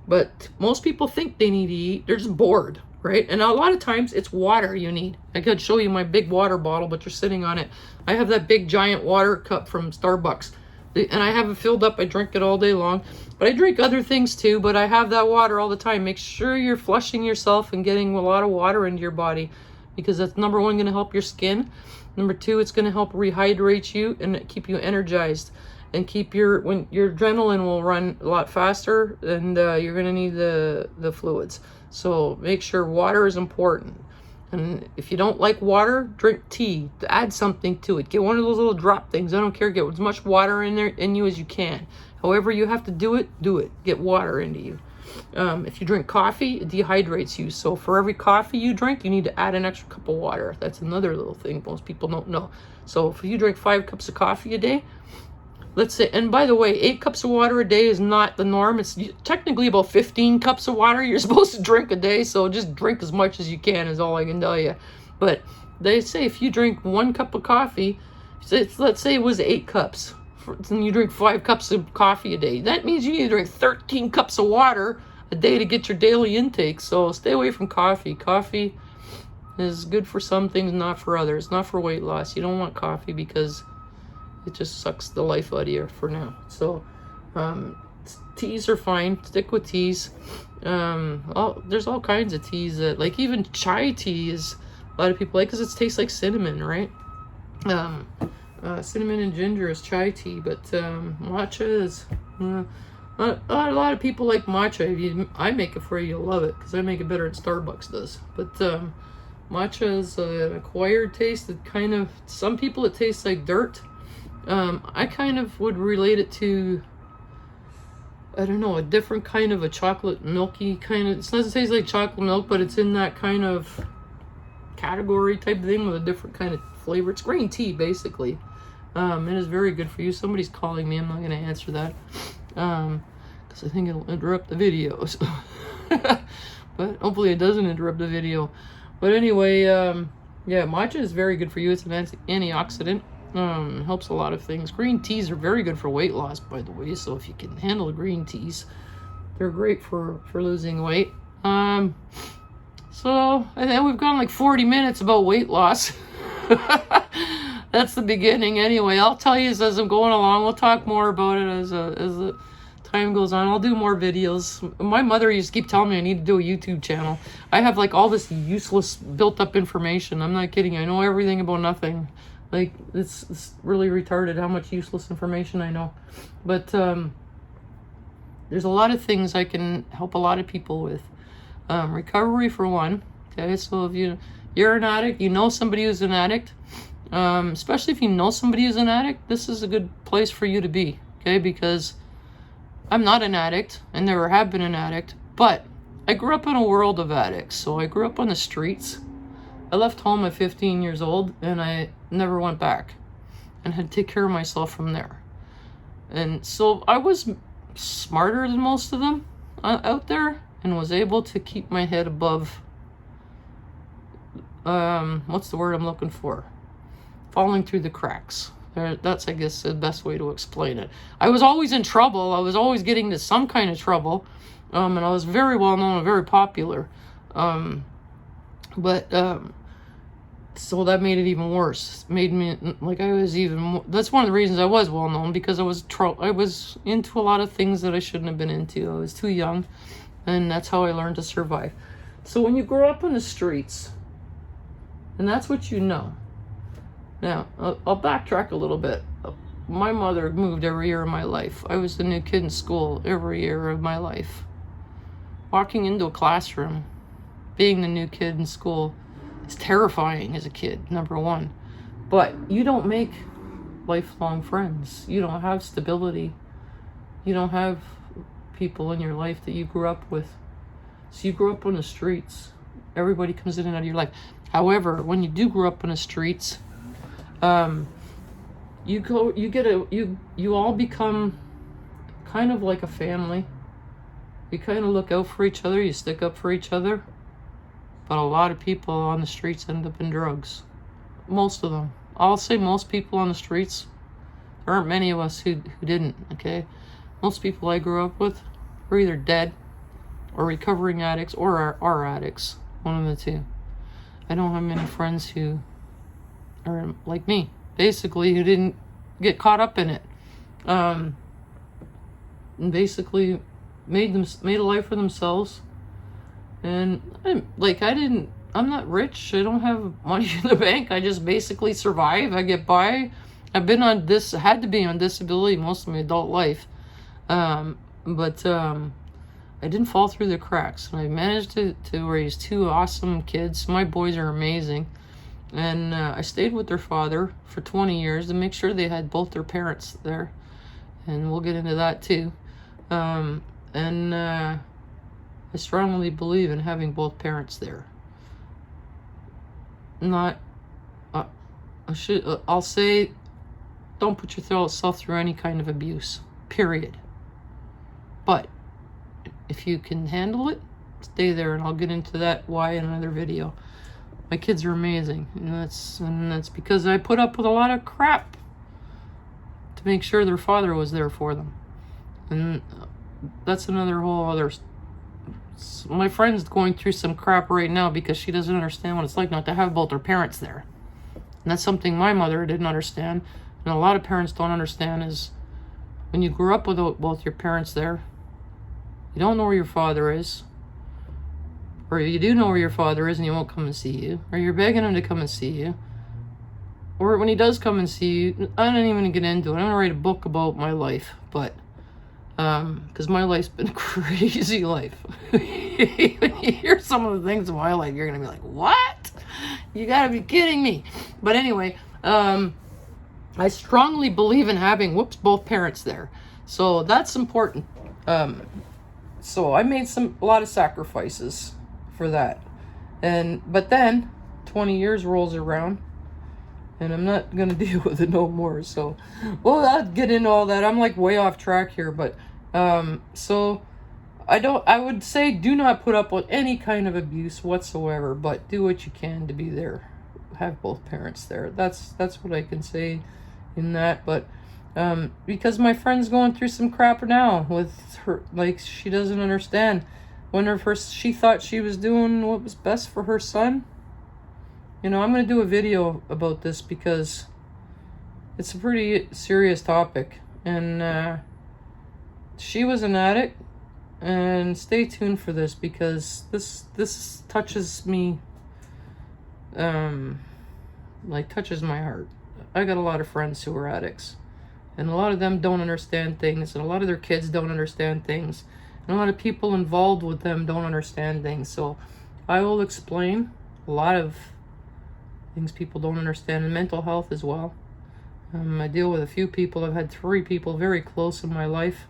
But most people think they need to eat. They're just bored, right? And a lot of times it's water you need. I could show you my big water bottle, but you're sitting on it. I have that big giant water cup from Starbucks, and I have it filled up. I drink it all day long, but I drink other things too, but I have that water all the time. Make sure you're flushing yourself and getting a lot of water into your body, because that's number one, going to help your skin. Number two, it's going to help rehydrate you and keep you energized, and keep your adrenaline will run a lot faster, and you're going to need the fluids. So make sure water is important. And if you don't like water, drink tea. Add something to it. Get one of those little drop things. I don't care. Get as much water in you as you can. However you have to do it, do it. Get water into you. If you drink coffee, it dehydrates you. So for every coffee you drink, you need to add an extra cup of water. That's another little thing most people don't know. So if you drink 5 cups of coffee a day, let's say, and by the way, 8 cups of water a day is not the norm. It's technically about 15 cups of water you're supposed to drink a day. So just drink as much as you can is all I can tell you. But they say if you drink 1 cup of coffee, let's say it was 8 cups, and you drink 5 cups of coffee a day, that means you need to drink 13 cups of water a day to get your daily intake. So stay away from coffee. Coffee is good for some things, not for others. Not for weight loss. You don't want coffee because it just sucks the life out of you for now. So teas are fine. Stick with teas. There's all kinds of teas that, like, even chai tea is a lot of people like, because it tastes like cinnamon, right? Cinnamon and ginger is chai tea, but matcha is a lot of people like matcha. I make it for you, you'll love it, because I make it better than Starbucks does. But matcha is an acquired taste that kind of, some people it tastes like dirt. I kind of would relate it to, I don't know, a different kind of a chocolate milky kind of, it doesn't taste like chocolate milk, but it's in that kind of category type thing with a different kind of flavor. It's green tea, basically. It is very good for you. Somebody's calling me. I'm not going to answer that, because I think it'll interrupt the video. So but hopefully it doesn't interrupt the video. But anyway, yeah, matcha is very good for you. It's an antioxidant. Helps a lot of things. Green teas are very good for weight loss, by the way. So if you can handle the green teas, they're great for losing weight. So, and then we've gone like 40 minutes about weight loss. That's the beginning. Anyway, I'll tell you as I'm going along. We'll talk more about it as the time goes on. I'll do more videos. My mother used to keep telling me I need to do a YouTube channel. I have like all this useless built up information. I'm not kidding. I know everything about nothing. Like, it's really retarded how much useless information I know. But there's a lot of things I can help a lot of people with. Recovery for one. Okay, so if you're an addict, you know somebody who's an addict, especially if you know somebody who's an addict, this is a good place for you to be. Okay, because I'm not an addict. I never have been an addict, but I grew up in a world of addicts. So I grew up on the streets. I left home at 15 years old, and I never went back, and had to take care of myself from there. And so I was smarter than most of them out there, and was able to keep my head above, what's the word I'm looking for? Falling through the cracks. That's, I guess, the best way to explain it. I was always in trouble. I was always getting into some kind of trouble, and I was very well known and very popular. So that made it even worse. Made me, like, I was even more, that's one of the reasons I was well known, because I was into a lot of things that I shouldn't have been into. I was too young, and that's how I learned to survive. So when you grow up in the streets, and that's what you know. Now, I'll backtrack a little bit. My mother moved every year of my life. I was the new kid in school every year of my life. Walking into a classroom, being the new kid in school, it's terrifying as a kid, number one. But you don't make lifelong friends. You don't have stability. You don't have people in your life that you grew up with. So you grew up on the streets. Everybody comes in and out of your life. However, when you do grow up on the streets, you all become kind of like a family. You kind of look out for each other, you stick up for each other. But a lot of people on the streets end up in drugs. Most of them. I'll say most people on the streets. There aren't many of us who didn't, okay? Most people I grew up with were either dead or recovering addicts or are addicts. One of the two. I don't have many friends who are like me, basically, who didn't get caught up in it. And basically made a life for themselves. And I'm not rich. I don't have money in the bank. I just basically survive. I get by. I've been on had to be on disability most of my adult life. But I didn't fall through the cracks. And I managed to raise 2 awesome kids. My boys are amazing. And I stayed with their father for 20 years to make sure they had both their parents there. And we'll get into that too. I strongly believe in having both parents there. I'll say, don't put yourself through any kind of abuse, period. But if you can handle it, stay there, and I'll get into that why in another video. My kids are amazing, and that's because I put up with a lot of crap to make sure their father was there for them. And that's another whole other. My friend's going through some crap right now because she doesn't understand what it's like not to have both her parents there. And that's something my mother didn't understand, and a lot of parents don't understand, is when you grew up with both your parents there, you don't know where your father is, or you do know where your father is and he won't come and see you, or you're begging him to come and see you, or when he does come and see you, I don't even get into it. I'm gonna write a book about my life, but because my life's been a crazy life. When you hear some of the things in my life, you're gonna be like, what? You gotta be kidding me. But anyway, I strongly believe in having both parents there, so that's important. So I made a lot of sacrifices for that, but then 20 years rolls around, and I'm not gonna deal with it no more. So, well, I'll get into all that. I'm like way off track here, but so I would say do not put up with any kind of abuse whatsoever, but do what you can to be there. Have both parents there. That's what I can say in that. But because my friend's going through some crap now with her, like, she doesn't understand. She thought she was doing what was best for her son. I'm going to do a video about this because it's a pretty serious topic. And she was an addict. And stay tuned for this because this touches me, touches my heart. I got a lot of friends who are addicts. And a lot of them don't understand things. And a lot of their kids don't understand things. And a lot of people involved with them don't understand things. So I will explain a lot of things people don't understand, and mental health as well. I deal with a few people. I've had 3 people very close in my life.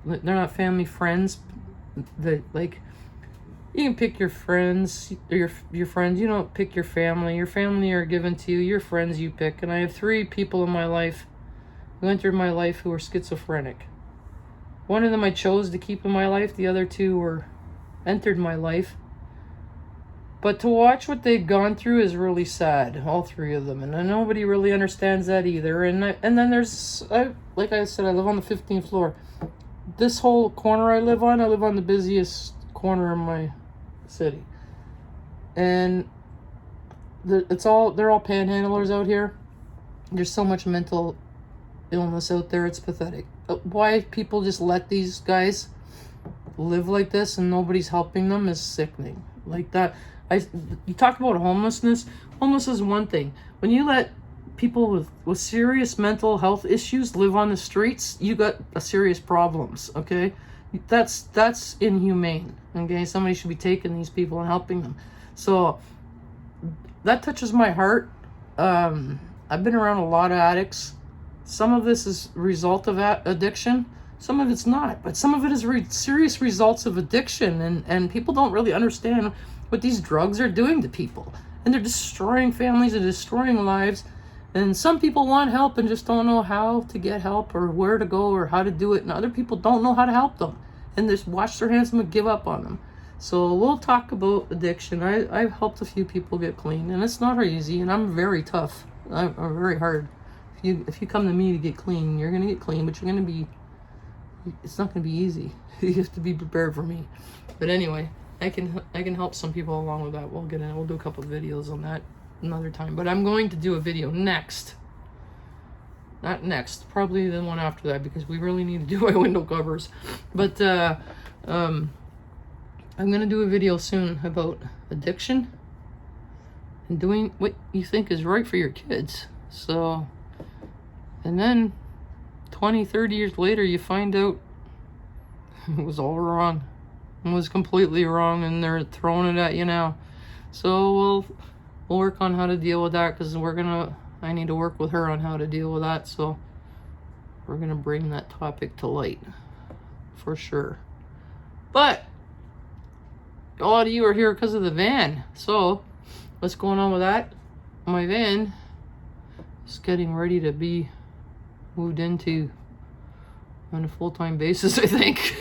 They're not family, friends. You can pick your friends, or your friends. You don't pick your family. Your family are given to you. Your friends you pick. And I have 3 people in my life who entered my life who were schizophrenic. One of them I chose to keep in my life. The other 2 entered my life. But to watch what they've gone through is really sad, all 3 of them. And nobody really understands that either. And then there's, like I said, I live on the 15th floor. This whole corner I live on the busiest corner in my city. And they're all panhandlers out here. There's so much mental illness out there, it's pathetic. Why people just let these guys live like this and nobody's helping them is sickening. Like that. You talk about homelessness. Homeless is one thing. When you let people with serious mental health issues live on the streets, you got serious problems, okay? That's inhumane, okay? Somebody should be taking these people and helping them. So that touches my heart. I've been around a lot of addicts. Some of this is a result of addiction. Some of it's not, but some of it is serious results of addiction, and people don't really understand what these drugs are doing to people. And they're destroying families and destroying lives. And some people want help and just don't know how to get help or where to go or how to do it. And other people don't know how to help them. and just wash their hands and give up on them. So we'll talk about addiction. I've helped a few people get clean, and it's not easy, and I'm very tough. I'm very hard. If you come to me to get clean, you're gonna get clean, but it's not gonna be easy. You have to be prepared for me. But anyway, I can help some people along with that. We'll do a couple of videos on that another time. But I'm going to do a video next. Not next, probably the one after that, because we really need to do my window covers. But I'm gonna do a video soon about addiction and doing what you think is right for your kids. So, and then 20, 30 years later, you find out it was all wrong. It was completely wrong, and they're throwing it at you now. So we'll work on how to deal with that, because I need to work with her on how to deal with that. So we're gonna bring that topic to light for sure. But a lot of you are here because of the van. So what's going on with that? My van is getting ready to be moved into on a full-time basis, I think.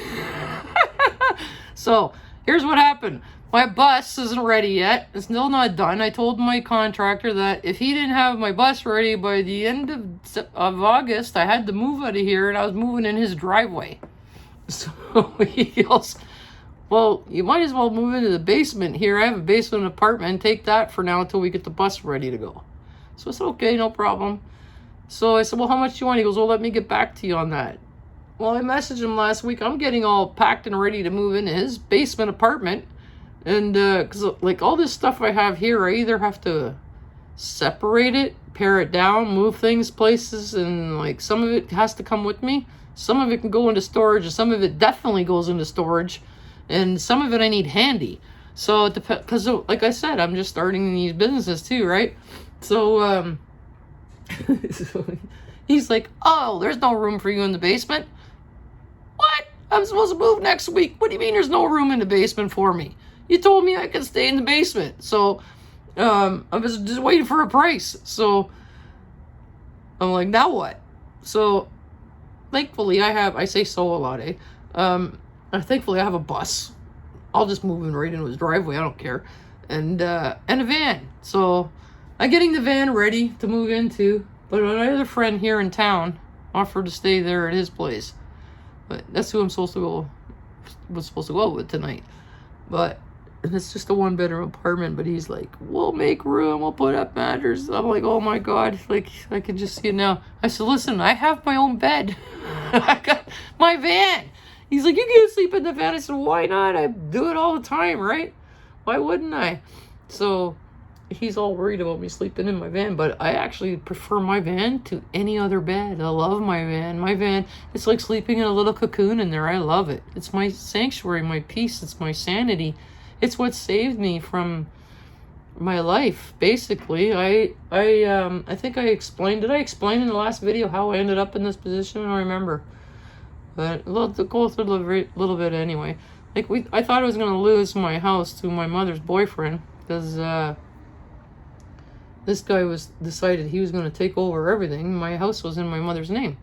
So here's what happened. My bus isn't ready yet. It's still not done. I told my contractor that if he didn't have my bus ready by the end of August, I had to move out of here, and I was moving in his driveway. So he goes, well, you might as well move into the basement here. I have a basement apartment. Take that for now until we get the bus ready to go. So I said, okay, no problem. So I said, well, how much do you want? He goes, well, let me get back to you on that. Well, I messaged him last week. I'm getting all packed and ready to move into his basement apartment. And because like all this stuff I have here, I either have to separate it, pare it down, move things places, and like some of it has to come with me. Some of it can go into storage, and some of it definitely goes into storage. And some of it I need handy. So it depends, because like I said, I'm just starting these businesses too, right? So he's like, oh, there's no room for you in the basement. What? I'm supposed to move next week. What do you mean there's no room in the basement for me? You told me I could stay in the basement. So I was just waiting for a price. So I'm like, now what? So thankfully I say so a lot, eh? Thankfully I have a bus. I'll just move him right into his driveway. I don't care. And a van. So I'm getting the van ready to move into. But another friend here in town offered to stay there at his place. But that's who I'm supposed to go with tonight. But it's just a 1-bedroom apartment. But he's like, we'll make room. We'll put up mattresses. I'm like, oh my God. Like, I can just see it now. I said, listen, I have my own bed. I got my van. He's like, you can't sleep in the van. I said, why not? I do it all the time, right? Why wouldn't I? So he's all worried about me sleeping in my van, but I actually prefer my van to any other bed. I love my van. My van, it's like sleeping in a little cocoon in there. I love it. It's my sanctuary, my peace. It's my sanity. It's what saved me from my life, basically. I think I explained. Did I explain in the last video how I ended up in this position? I don't remember. But we'll go through a little bit anyway. Like I thought I was gonna lose my house to my mother's boyfriend because this guy decided he was gonna take over everything. My house was in my mother's name,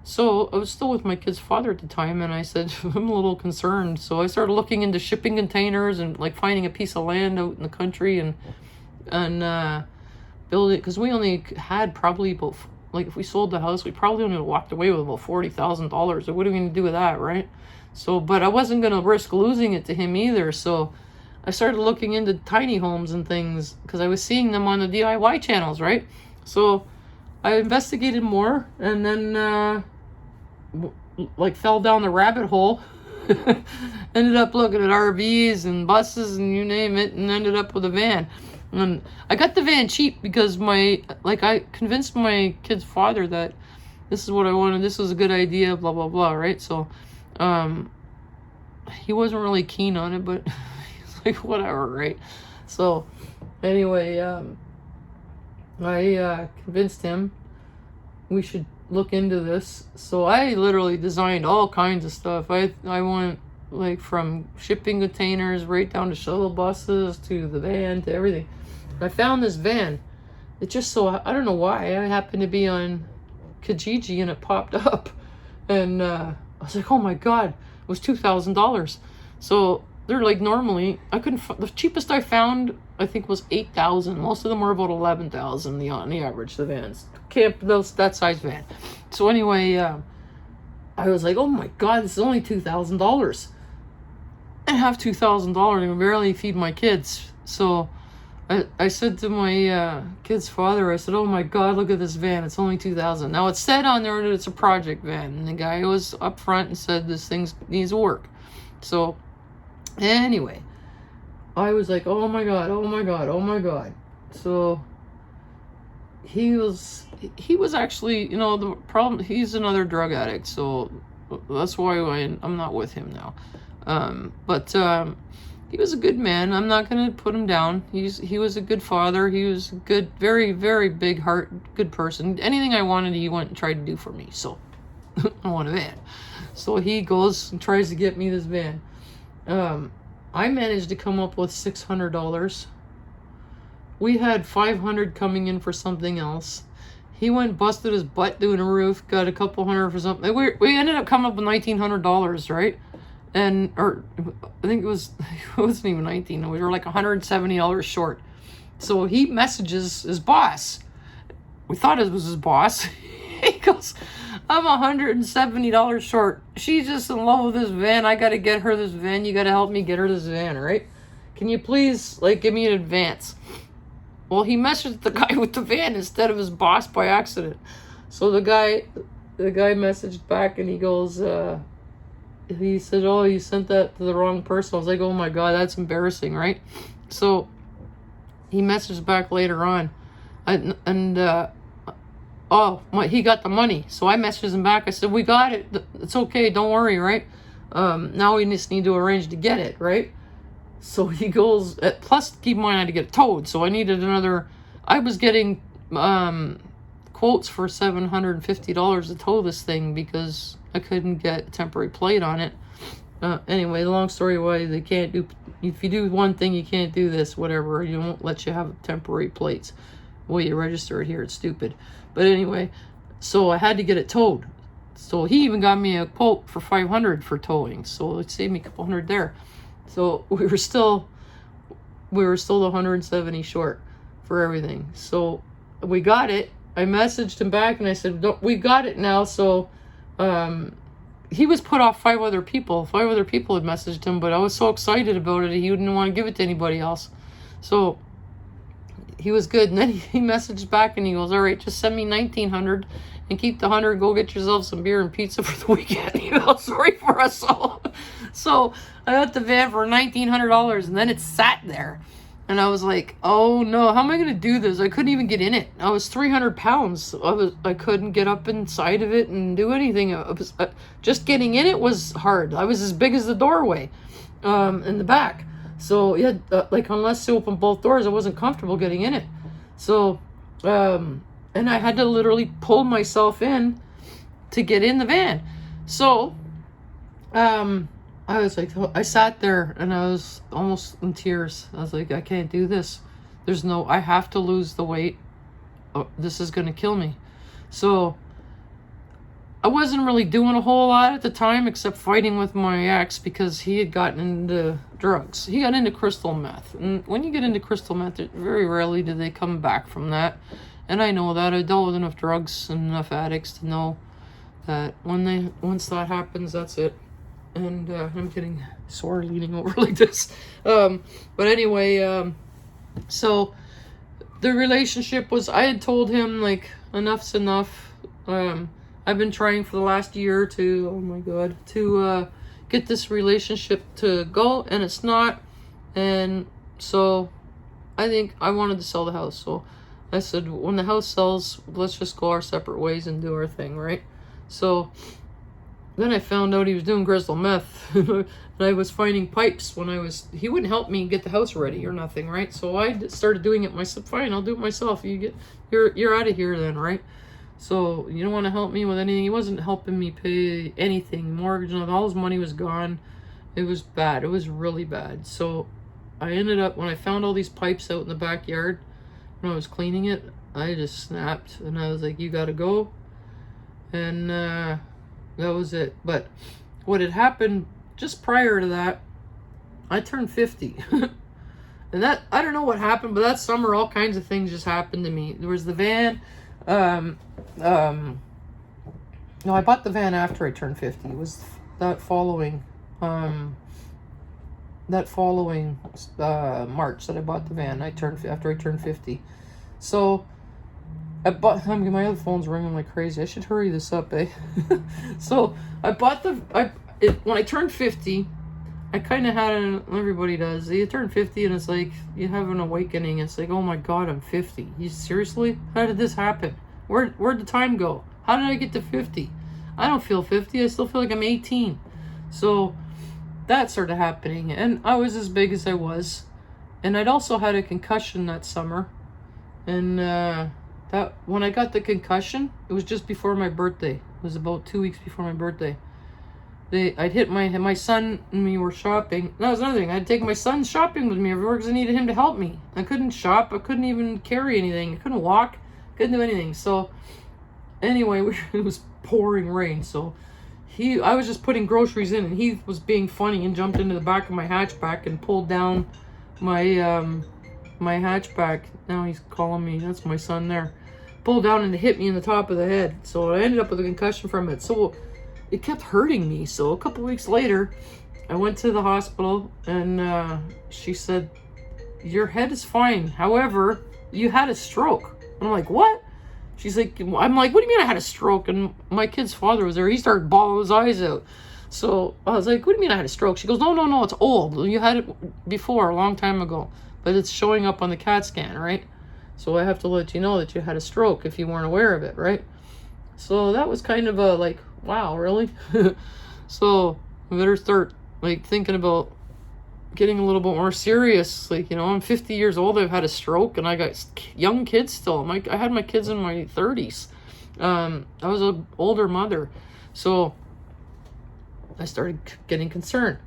so I was still with my kid's father at the time, and I said I'm a little concerned. So I started looking into shipping containers and like finding a piece of land out in the country and build it, because we only had probably about. Like, if we sold the house, we probably only walked away with about $40,000. So what are we going to do with that, right? So, but I wasn't going to risk losing it to him either. So I started looking into tiny homes and things because I was seeing them on the DIY channels, right? So I investigated more and then, like, fell down the rabbit hole. Ended up looking at RVs and buses and you name it, and ended up with a van. And I got the van cheap because I convinced my kid's father that this is what I wanted, this was a good idea, blah, blah, blah, right? So, he wasn't really keen on it, but he's like, whatever, right? So, anyway, I convinced him we should look into this. So I literally designed all kinds of stuff. I went like from shipping containers right down to shuttle buses to the van to everything. I found this van. It just so, I don't know why, I happened to be on Kijiji and it popped up. And I was like, oh my God. It was $2,000. So they're like, normally I couldn't. The cheapest I found, I think, was 8,000. Most of them were about 11,000 on the average. The vans, camp, that size van. So anyway, I was like, oh my God, this is only $2,000. I have $2,000 and barely feed my kids. So I said to my kid's father, I said, oh my God, look at this van. It's only $2,000. Now it said on there that it's a project van. And the guy was up front and said this thing needs work. So anyway, I was like, oh my God, oh my God, oh my God. So he was actually, you know, the problem, he's another drug addict. So that's why I'm not with him now. But he was a good man. I'm not going to put him down. He was a good father. He was a good, very, very big heart, good person. Anything I wanted, he went and tried to do for me. So I want a van. So he goes and tries to get me this van. I managed to come up with $600. We had $500 coming in for something else. He went busted his butt doing a roof, got a couple hundred for something. We ended up coming up with $1,900, right? Or I think it wasn't even 19. We were like $170 short. So he messages his boss. We thought it was his boss. He goes, I'm $170 short. She's just in love with this van. I got to get her this van. You got to help me get her this van, all right? Can you please, like, give me an advance? Well, he messaged the guy with the van instead of his boss by accident. So the guy messaged back and he goes, he said, oh, you sent that to the wrong person. I was like, oh my God, that's embarrassing, right? So he messaged back later on. He got the money. So I messaged him back. I said, we got it. It's okay. Don't worry, right? Now we just need to arrange to get it, right? So he goes, plus keep in mind I had to get it towed. So I needed I was getting quotes for $750 to tow this thing because I couldn't get a temporary plate on it. Anyway, the long story why they can't do, if you do one thing, you can't do this, whatever. You won't let you have temporary plates. Well, you register it here. It's stupid. But anyway, so I had to get it towed. So he even got me a quote for $500 for towing. So it saved me a couple hundred there. So we were still $170 short for everything. So we got it. I messaged him back and I said, we got it now. So he was put off 5 other people. 5 other people had messaged him, but I was so excited about it, he didn't want to give it to anybody else. So he was good. And then he messaged back and he goes, all right, just send me $1,900 and keep the 100. Go get yourself some beer and pizza for the weekend. You know, sorry for us all. So I got the van for $1,900 and then it sat there. And I was like, oh no, how am I going to do this? I couldn't even get in it. I was 300 pounds. I couldn't get up inside of it and do anything. Just getting in it was hard. I was as big as the doorway in the back. So yeah, unless you open both doors, I wasn't comfortable getting in it. So, and I had to literally pull myself in to get in the van. So, I was like, I sat there and I was almost in tears. I was like, I can't do this. I have to lose the weight. Oh, this is going to kill me. So I wasn't really doing a whole lot at the time except fighting with my ex because he had gotten into drugs. He got into crystal meth. And when you get into crystal meth, very rarely do they come back from that. And I know that. I dealt with enough drugs and enough addicts to know that once that happens, that's it. And I'm getting sore leaning over like this. But anyway, so the relationship was, I had told him, like, enough's enough. I've been trying for the last year to get this relationship to go, and it's not. And so I think I wanted to sell the house. So I said, when the house sells, let's just go our separate ways and do our thing, right? So then I found out he was doing crystal meth. And I was finding pipes he wouldn't help me get the house ready or nothing, right? So I started doing it myself. Fine, I'll do it myself. You're out of here then, right? So you don't want to help me with anything. He wasn't helping me pay anything. Mortgage, all his money was gone. It was bad. It was really bad. So I ended up, when I found all these pipes out in the backyard, when I was cleaning it, I just snapped. And I was like, you gotta go. And that was it. But what had happened just prior to that, I turned 50. And that, I don't know what happened, but that summer all kinds of things just happened to me. There was the van. No, I bought the van after I turned 50. It was that following March that I bought the van. After I turned 50. So I bought, my other phone's ringing like crazy. I should hurry this up, eh? So I bought when I turned 50, I kind of had everybody does. You turn 50 and it's like, you have an awakening. It's like, oh my God, I'm 50. You seriously? How did this happen? Where'd the time go? How did I get to 50? I don't feel 50. I still feel like I'm 18. So that started happening. And I was as big as I was. And I'd also had a concussion that summer. And that when I got the concussion, it was just before my birthday. It was about 2 weeks before my birthday. I'd hit my son and me were shopping. That was another thing. I'd take my son shopping with me everywhere because I needed him to help me. I couldn't shop. I couldn't even carry anything. I couldn't walk. Couldn't do anything. So anyway, it was pouring rain. So I was just putting groceries in, and he was being funny and jumped into the back of my hatchback and pulled down my my hatchback. Now he's calling me. That's my son there. Pulled down and hit me in the top of the head. So I ended up with a concussion from it. So it kept hurting me. So a couple weeks later, I went to the hospital, and she said, your head is fine. However, you had a stroke. And I'm like, what? She's like, I'm like, what do you mean I had a stroke? And my kid's father was there. He started bawling his eyes out. So I was like, what do you mean I had a stroke? She goes, no, it's old. You had it before, a long time ago. But it's showing up on the CAT scan, right? So I have to let you know that you had a stroke if you weren't aware of it, right? So that was kind of a like, wow, really? So I better start like thinking about getting a little bit more serious. Like, you know, I'm 50 years old. I've had a stroke, and I got young kids still. I had my kids in my 30s. I was an older mother. So I started getting concerned.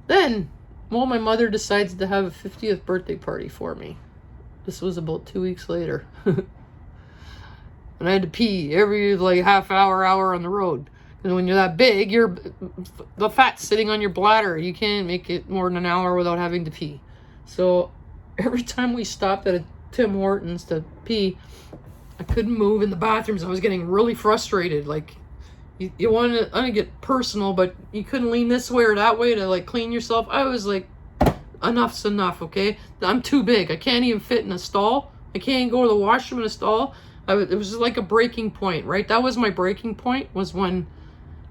Then, well, my mother decides to have a 50th birthday party for me. This was about 2 weeks later. And I had to pee every like half hour on the road. And when you're that big, the fat's sitting on your bladder. You can't make it more than an hour without having to pee. So every time we stopped at a Tim Hortons to pee, I couldn't move in the bathrooms. I was getting really frustrated. Like, you want to, I don't get personal, but you couldn't lean this way or that way to like clean yourself. I was like, enough's enough, okay? I'm too big. I can't even fit in a stall. I can't go to the washroom in a stall. It was like a breaking point, right? That was my breaking point, was when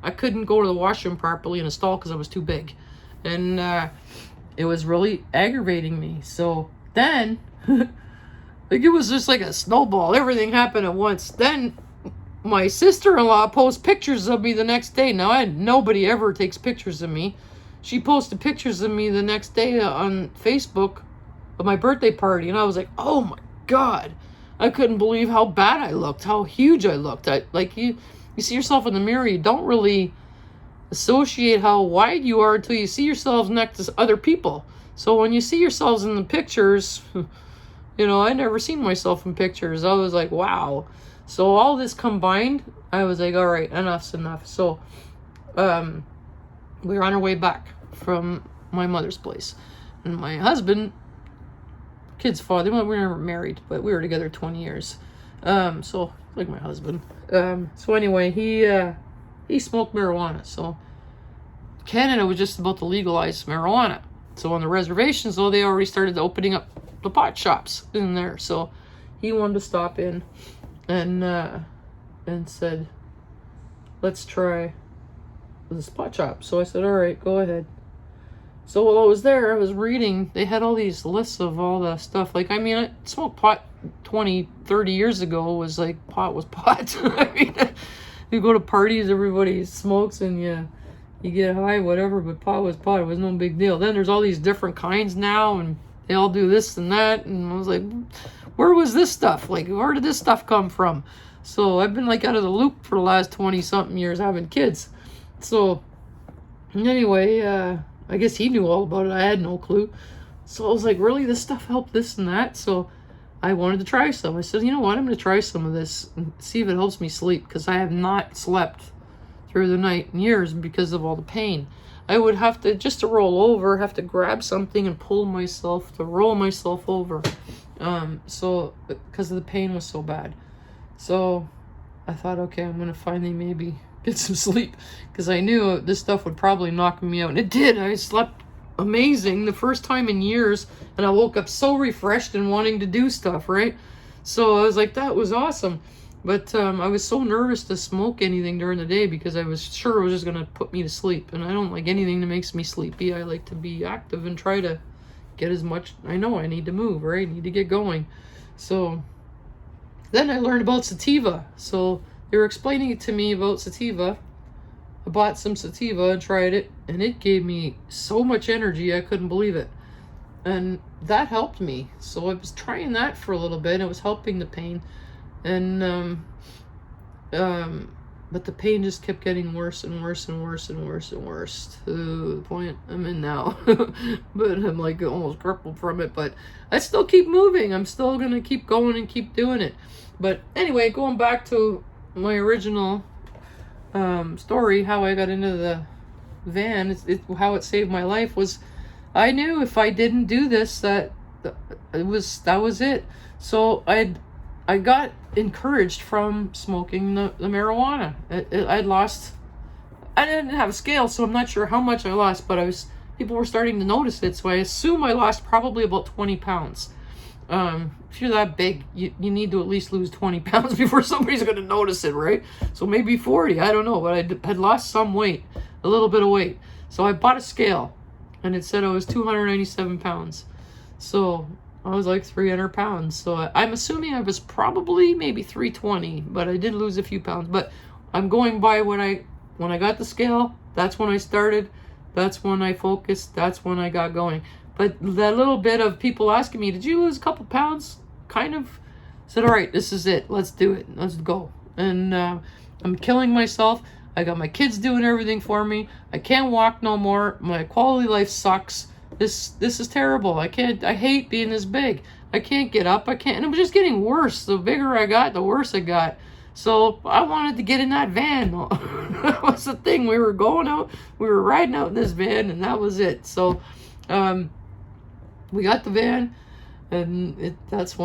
I couldn't go to the washroom properly in a stall because I was too big. And it was really aggravating me. So then, like, it was just like a snowball. Everything happened at once. Then my sister-in-law posts pictures of me the next day. Now, nobody ever takes pictures of me. She posted pictures of me the next day on Facebook of my birthday party. And I was like, oh my God. I couldn't believe how bad I looked, how huge I looked. Like, you see yourself in the mirror, you don't really associate how wide you are until you see yourselves next to other people. So when you see yourselves in the pictures, you know, I never seen myself in pictures. I was like, wow. So all this combined, I was like, all right, enough's enough. So we were on our way back from my mother's place. And my husband, kid's father, we were never married, but we were together 20 years. So like my husband. So anyway, he smoked marijuana. So Canada was just about to legalize marijuana. So on the reservations, though, they already started opening up the pot shops in there. So he wanted to stop in and said, let's try this pot shop. So I said, all right, go ahead. So while I was there, I was reading, they had all these lists of all the stuff. Like, I mean, I smoked pot 20, 30 years ago. It was like, pot was pot. I mean, you go to parties, everybody smokes and you get high, whatever, but pot was pot. It was no big deal. Then there's all these different kinds now, and they all do this and that. And I was like, where was this stuff? Like, where did this stuff come from? So I've been like out of the loop for the last 20-something years having kids. So anyway, I guess he knew all about it. I had no clue. So I was like, really? This stuff helped this and that? So I wanted to try some. I said, you know what? I'm going to try some of this and see if it helps me sleep, because I have not slept through the night in years because of all the pain. I would have to, just to roll over, have to grab something and pull myself to roll myself over. So, because the pain was so bad. So I thought, okay, I'm going to finally maybe get some sleep, because I knew this stuff would probably knock me out. And it did. I slept amazing the first time in years, and I woke up so refreshed and wanting to do stuff, right? So I was like, that was awesome. But I was so nervous to smoke anything during the day because I was sure it was just going to put me to sleep. And I don't like anything that makes me sleepy. I like to be active and try to get as much. I know I need to move, right? I need to get going. So then I learned about sativa. So they were explaining it to me about sativa. I bought some sativa and tried it, and it gave me so much energy I couldn't believe it. And that helped me. So I was trying that for a little bit. It was helping the pain. And but the pain just kept getting worse and worse and worse and worse and worse to the point I'm in now. But I'm like almost crippled from it. But I still keep moving. I'm still gonna keep going and keep doing it. But anyway, going back to my original story, how I got into the van, how it saved my life was, I knew if I didn't do this, that was it. So I got encouraged from smoking the marijuana. I didn't have a scale, so I'm not sure how much I lost, but people were starting to notice it, so I assume I lost probably about 20 pounds. If you're that big, you need to at least lose 20 pounds before somebody's going to notice it, right? So maybe 40, I don't know, but I had lost some weight, a little bit of weight. So I bought a scale, and it said I was 297 pounds. So I was like 300 pounds. So I'm assuming I was probably maybe 320, but I did lose a few pounds. But I'm going by when I got the scale, that's when I started. That's when I focused. That's when I got going. But that little bit of people asking me, did you lose a couple pounds? Kind of said, all right, this is it. Let's do it. Let's go. And I'm killing myself. I got my kids doing everything for me. I can't walk no more. My quality of life sucks. This is terrible. I hate being this big. I can't get up. I can't. And it was just getting worse. The bigger I got, the worse it got. So I wanted to get in that van. That was the thing. We were going out. We were riding out in this van, and that was it. So we got the van, and that's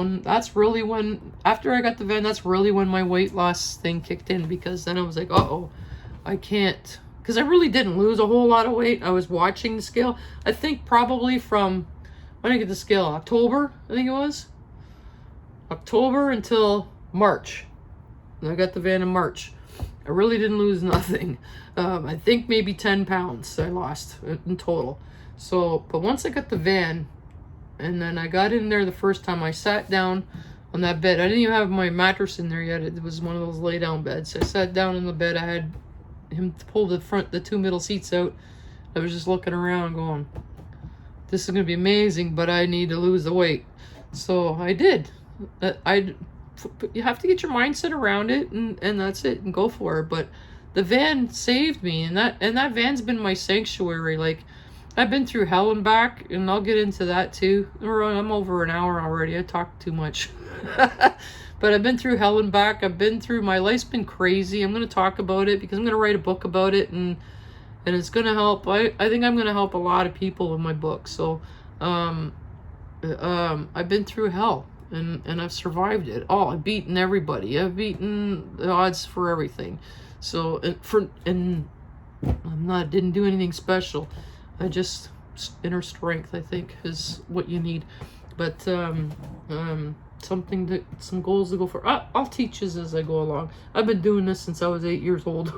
really when, after I got the van, that's really when my weight loss thing kicked in, because then I was like, uh-oh, I can't. Because I really didn't lose a whole lot of weight. I was watching the scale. I think probably from, when did I get the scale? October, I think it was. October until March. And I got the van in March. I really didn't lose nothing. I think maybe 10 pounds I lost in total. So, but once I got the van, and then I got in there the first time, I sat down on that bed. I didn't even have my mattress in there yet. It was one of those lay down beds. I sat down in the bed. I had him pull the two middle seats out. I was just looking around going, this is going to be amazing, but I need to lose the weight. So I did. You have to get your mindset around it, and that's it, and go for it. But the van saved me, and that van's been my sanctuary. Like, I've been through hell and back, and I'll get into that too. I'm over an hour already. I talk too much. But I've been through hell and back. My life's been crazy. I'm going to talk about it because I'm going to write a book about it, and it's going to help. I think I'm going to help a lot of people with my book. So I've been through hell, and I've survived it all. I've beaten everybody. I've beaten the odds for everything. So didn't do anything special. I just, inner strength, I think, is what you need. But some goals to go for. I'll teach you as I go along. I've been doing this since I was 8 years old,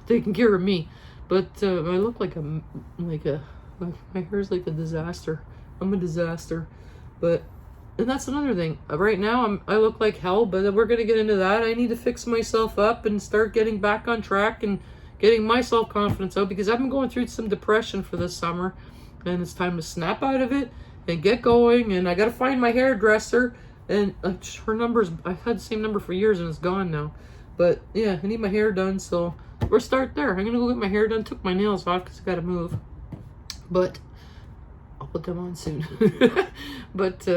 taking care of me. But I look like my hair's like a disaster. I'm a disaster. And that's another thing. Right now I look like hell, but we're gonna get into that. I need to fix myself up and start getting back on track and getting my self-confidence out, because I've been going through some depression for this summer, and it's time to snap out of it and get going. And I got to find my hairdresser, and her number's, I've had the same number for years and it's gone now. But yeah, I need my hair done, so we'll start there. I'm gonna go get my hair done. Took my nails off because I gotta move, but I'll put them on soon. But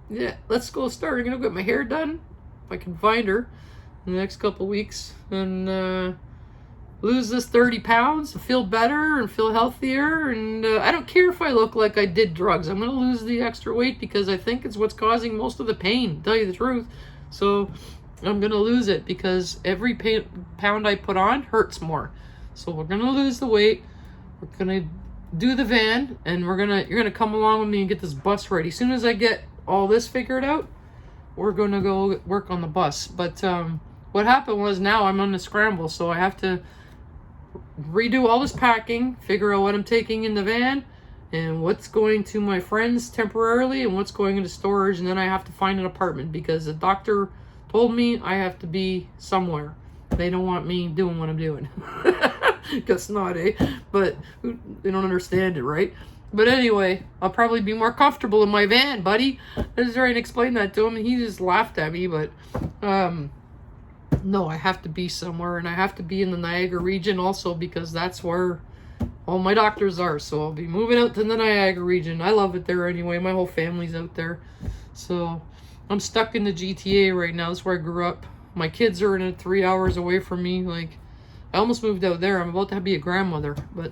yeah, let's go start. I'm gonna go get my hair done if I can find her in the next couple weeks, and lose this 30 pounds and feel better and feel healthier. And I don't care if I look like I did drugs. I'm going to lose the extra weight because I think it's what's causing most of the pain, to tell you the truth. So I'm going to lose it because every pound I put on hurts more. So we're going to lose the weight. We're going to do the van, and you're going to come along with me and get this bus ready. As soon as I get all this figured out, we're going to go work on the bus. But what happened was now I'm on the scramble, so I have to redo all this packing, figure out what I'm taking in the van and what's going to my friends temporarily and what's going into storage, and then I have to find an apartment because the doctor told me I have to be somewhere. They don't want me doing what I'm doing. Guess not, eh? But they don't understand it, right? But anyway, I'll probably be more comfortable in my van, buddy. I was trying to explain that to him and he just laughed at me, but no, I have to be somewhere, and I have to be in the Niagara region also because that's where all my doctors are. So I'll be moving out to the Niagara region. I love it there anyway. My whole family's out there. So I'm stuck in the GTA right now. That's where I grew up. My kids are in it 3 hours away from me. Like, I almost moved out there. I'm about to be a grandmother. But,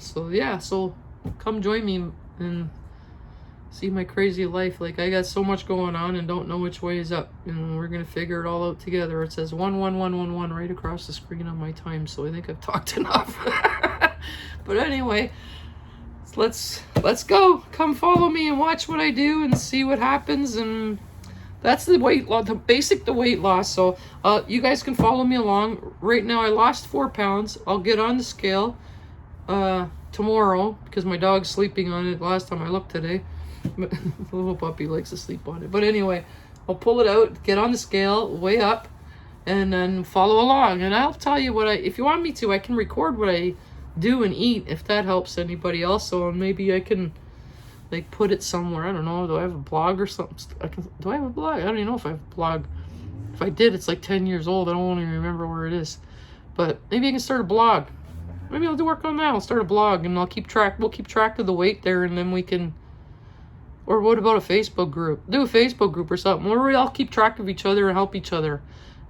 so yeah. So come join me and see my crazy life. Like, I got so much going on and don't know which way is up, and we're gonna figure it all out together. It says 11111 right across the screen on my time, so I think I've talked enough. But anyway, let's go. Come follow me and watch what I do and see what happens. And that's the weight loss, the weight loss. So you guys can follow me along. Right now I lost 4 pounds. I'll get on the scale tomorrow because my dog's sleeping on it. Last time I looked today. The little puppy likes to sleep on it. But anyway, I'll pull it out, get on the scale, weigh up, and then follow along. And I'll tell you if you want me to, I can record what I do and eat if that helps anybody else. So maybe I can like put it somewhere. I don't know. Do I have a blog or something? Do I have a blog? I don't even know if I have a blog. If I did, it's like 10 years old. I don't even remember where it is. But maybe I can start a blog. Maybe I'll do work on that. I'll start a blog and we'll keep track of the weight there, and then we can. Or what about a Facebook group? Do a Facebook group or something where we all keep track of each other and help each other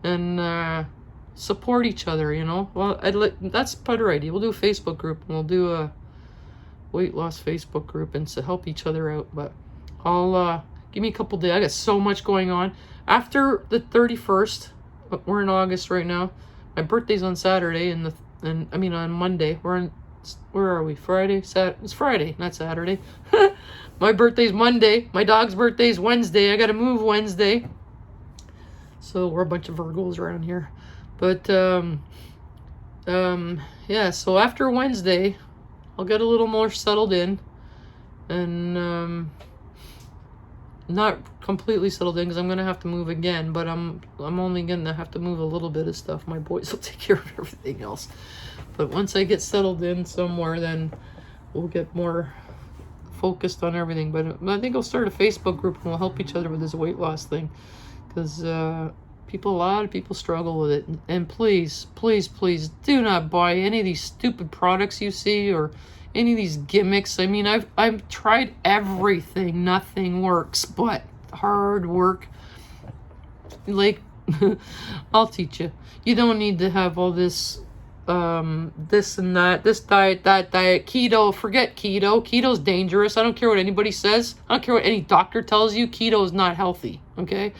and support each other, you know? Well, that's a better idea. We'll do a Facebook group and we'll do a weight loss Facebook group and to help each other out. But I'll give me a couple days. I got so much going on. After the 31st, we're in August right now. My birthday's on Saturday and on Monday. Where are we? Friday? It's Friday, not Saturday. My birthday's Monday. My dog's birthday's Wednesday. I gotta move Wednesday. So we're a bunch of Virgos around here. But yeah, so after Wednesday, I'll get a little more settled in. And not completely settled in because I'm gonna have to move again, but I'm only gonna have to move a little bit of stuff. My boys will take care of everything else. But once I get settled in somewhere, then we'll get more focused on everything. But I think I'll start a Facebook group and we'll help each other with this weight loss thing, because a lot of people struggle with it. And please, please, please do not buy any of these stupid products you see or any of these gimmicks. I mean, I've tried everything. Nothing works but hard work. Like, I'll teach you. You don't need to have all this this and that, this diet, that diet, keto. Forget keto. Keto's dangerous. I don't care what anybody says. I don't care what any doctor tells you. Keto is not healthy. Okay?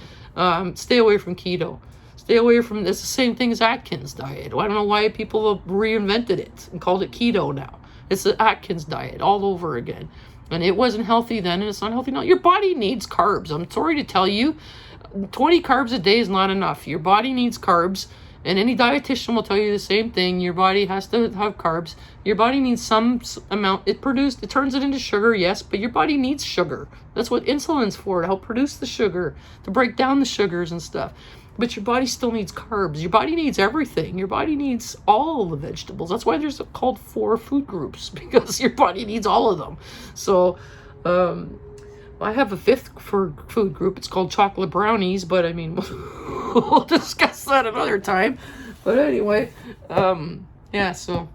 Stay away from keto. Stay away from, it's the same thing as Atkins diet. I don't know why people have reinvented it and called it keto now. It's the Atkins diet all over again. And it wasn't healthy then, and it's not healthy now. Your body needs carbs. I'm sorry to tell you, 20 carbs a day is not enough. Your body needs carbs. And any dietitian will tell you the same thing. Your body has to have carbs. Your body needs some amount. It turns it into sugar, yes, but your body needs sugar. That's what insulin's for, to help produce the sugar, to break down the sugars and stuff. But your body still needs carbs. Your body needs everything. Your body needs all the vegetables. That's why there's called 4 food groups, because your body needs all of them. So, I have a 5th food group. It's called chocolate brownies, but I mean, we'll discuss that another time. But anyway, yeah, so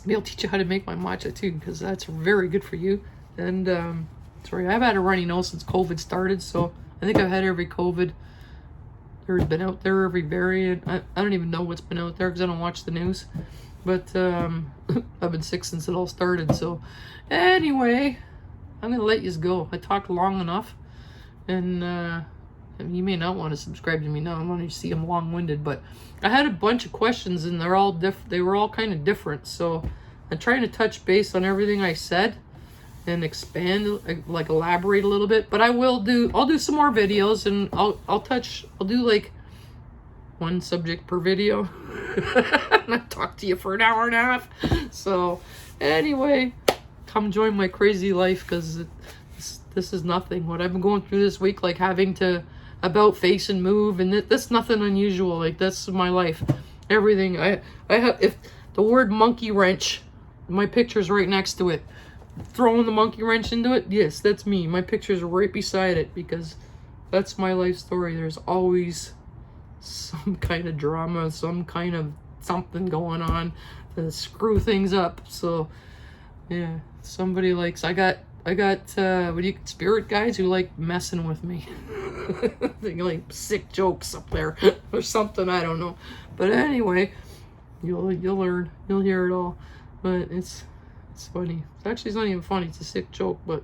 maybe I'll teach you how to make my matcha too, because that's very good for you. And sorry, I've had a runny nose since COVID started, so I think I've had every COVID There's been out there every variant. I don't even know what's been out there because I don't watch the news. But I've been sick since it all started. So anyway, I'm going to let you go. I talked long enough. And you may not want to subscribe to me now. I want to see I'm long-winded. But I had a bunch of questions and they're all they were all kind of different. So I'm trying to touch base on everything I said and expand, like elaborate a little bit. But I'll do some more videos, and I'll do like one subject per video. And I talk to you for an hour and a half. So anyway, come join my crazy life, because this is nothing. What I've been going through this week, like having to about face and move, and that's nothing unusual. Like, that's my life. Everything I have, if the word monkey wrench, my picture's right next to it. Throwing the monkey wrench into it, yes, that's me. My picture's right beside it, because that's my life story. There's always some kind of drama, some kind of something going on to screw things up. So yeah, somebody likes, I got spirit guides who like messing with me. They like sick jokes up there or something, I don't know. But anyway, you'll learn, you'll hear it all. But it's funny. Actually, it's not even funny. It's a sick joke, but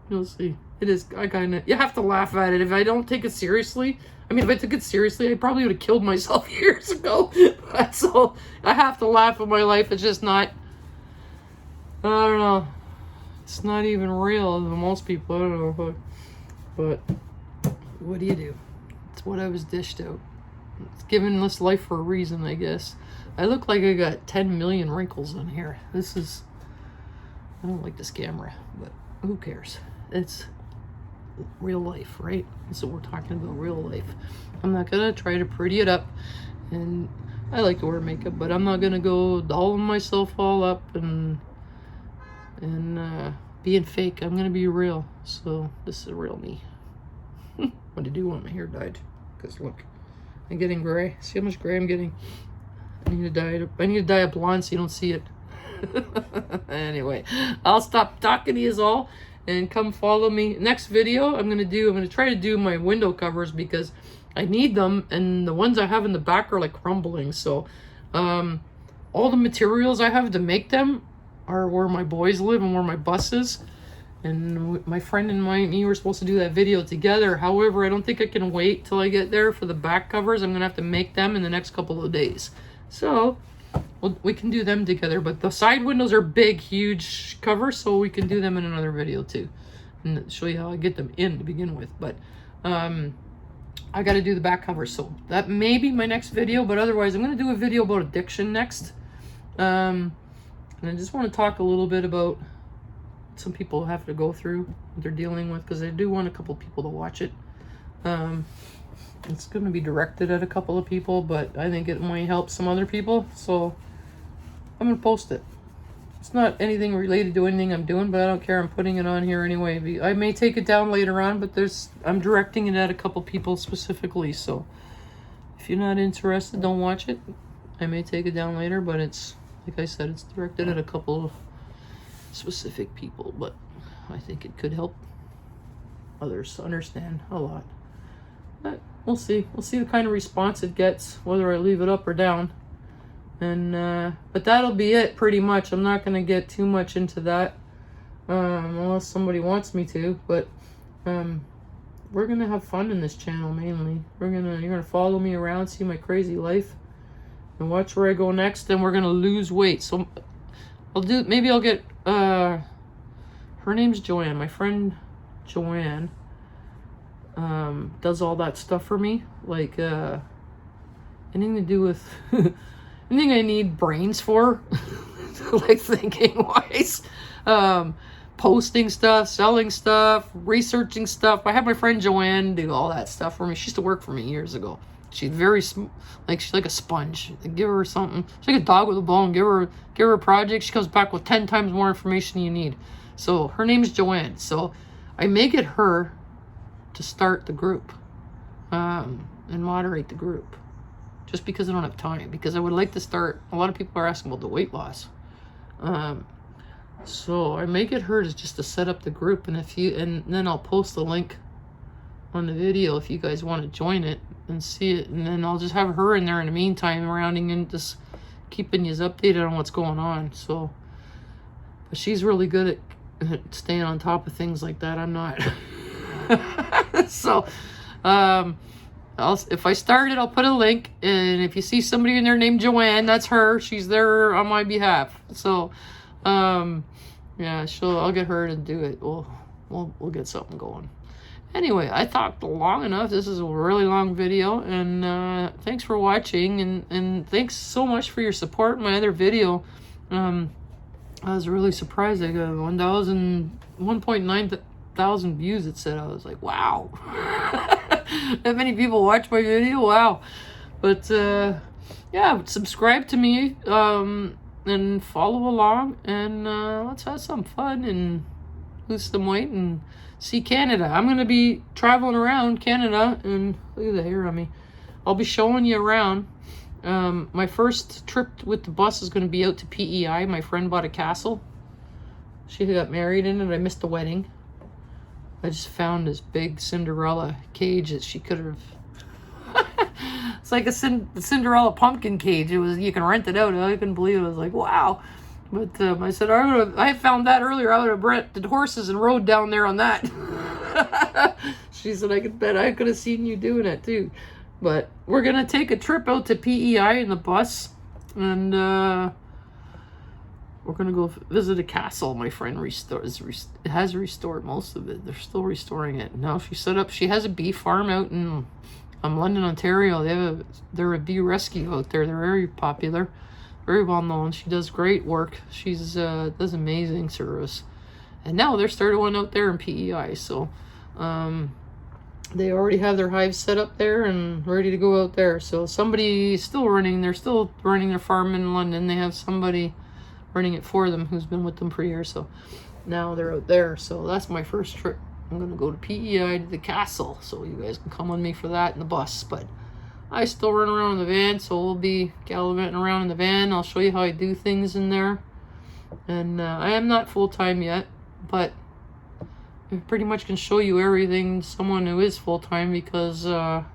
you'll see. It is. You have to laugh at it. If I don't take it seriously, if I took it seriously, I probably would have killed myself years ago. So I have to laugh at my life. It's just not, I don't know. It's not even real to most people. I don't know. But what do you do? It's what I was dished out. It's given this life for a reason, I guess. I look like I got 10 million wrinkles on here. I don't like this camera, but who cares? It's real life, right? That's what we're talking about, real life. I'm not gonna try to pretty it up, and I like to wear makeup, but I'm not gonna go dolling myself all up and being fake. I'm gonna be real. So this is real me. What I do want my hair dyed, because look, I'm getting gray. See how much gray I'm getting? I need to dye it blonde so you don't see it. Anyway, I'll stop talking to you all and come follow me. Next video I'm gonna try to do my window covers, because I need them, and the ones I have in the back are like crumbling. So all the materials I have to make them are where my boys live and where my bus is. And my friend and me were supposed to do that video together. However, I don't think I can wait till I get there for the back covers. I'm gonna have to make them in the next couple of days. So we can do them together, but the side windows are big, huge covers, so we can do them in another video too, and show you how I get them in to begin with. But I got to do the back cover, so that may be my next video. But otherwise, I'm going to do a video about addiction next, and I just want to talk a little bit about some people have to go through what they're dealing with, because I do want a couple people to watch it. It's going to be directed at a couple of people, but I think it might help some other people, so I'm going to post it. It's not anything related to anything I'm doing, but I don't care. I'm putting it on here anyway. I may take it down later on, but I'm directing it at a couple people specifically, so if you're not interested, don't watch it. I may take it down later, but it's, like I said, it's directed at a couple of specific people, but I think it could help others understand a lot. But we'll see. We'll see the kind of response it gets, whether I leave it up or down. And but that'll be it pretty much. I'm not going to get too much into that unless somebody wants me to. But we're going to have fun in this channel mainly. You're going to follow me around, see my crazy life, and watch where I go next. And we're going to lose weight. So maybe I'll get her name's Joanne. My friend Joanne does all that stuff for me, like anything to do with anything I need brains for, like thinking wise, posting stuff, selling stuff, researching stuff. I have my friend Joanne do all that stuff for me. She used to work for me years ago. She's she's like a sponge. Give her something. She's like a dog with a bone. Give her a project. She comes back with 10 times more information you need. So her name's Joanne. So I may get her to start the group and moderate the group, just because I don't have time, because I would like to start. A lot of people are asking about the weight loss, so I may get her just to set up the group, and then I'll post the link on the video if you guys want to join it. and see it, and then I'll just have her in there in the meantime, rounding and just keeping you updated on what's going on. So, but she's really good at staying on top of things like that. I'm not. So, if I start it, I'll put a link, and if you see somebody in there named Joanne, that's her. She's there on my behalf. So, yeah, I'll get her to do it. We'll get something going. Anyway, I talked long enough. This is a really long video, and thanks for watching, and thanks so much for your support in my other video. I was really surprised. I got 1.9 thousand views, it said. I was like, wow. That many people watch my video? Wow. But yeah, subscribe to me, and follow along, and let's have some fun and lose some weight and see Canada. I'm going to be traveling around Canada, and look at the hair on me. I'll be showing you around. My first trip with the bus is going to be out to PEI. My friend bought a castle. She got married in it. I missed the wedding. I just found this big Cinderella cage that she could have... It's like a Cinderella pumpkin cage. You can rent it out. I couldn't believe it. I was like, wow. But I said, I found that earlier. I would have rented horses and rode down there on that. She said, I could have seen you doing it too. But we're going to take a trip out to PEI in the bus. And we're going to go visit a castle. My friend has restored most of it. They're still restoring it. Now she has a bee farm out in London, Ontario. They're a bee rescue out there. They're very popular. Very well known. She does great work. She's does amazing service. And now they're starting one out there in PEI. So they already have their hives set up there and ready to go out there. So they're still running their farm in London. They have somebody running it for them who's been with them for years. So now they're out there. So that's my first trip. I'm going to go to PEI to the castle. So you guys can come with me for that in the bus. But I still run around in the van, so we'll be gallivanting around in the van. I'll show you how I do things in there. And I am not full-time yet, but I pretty much can show you everything someone who is full-time, because I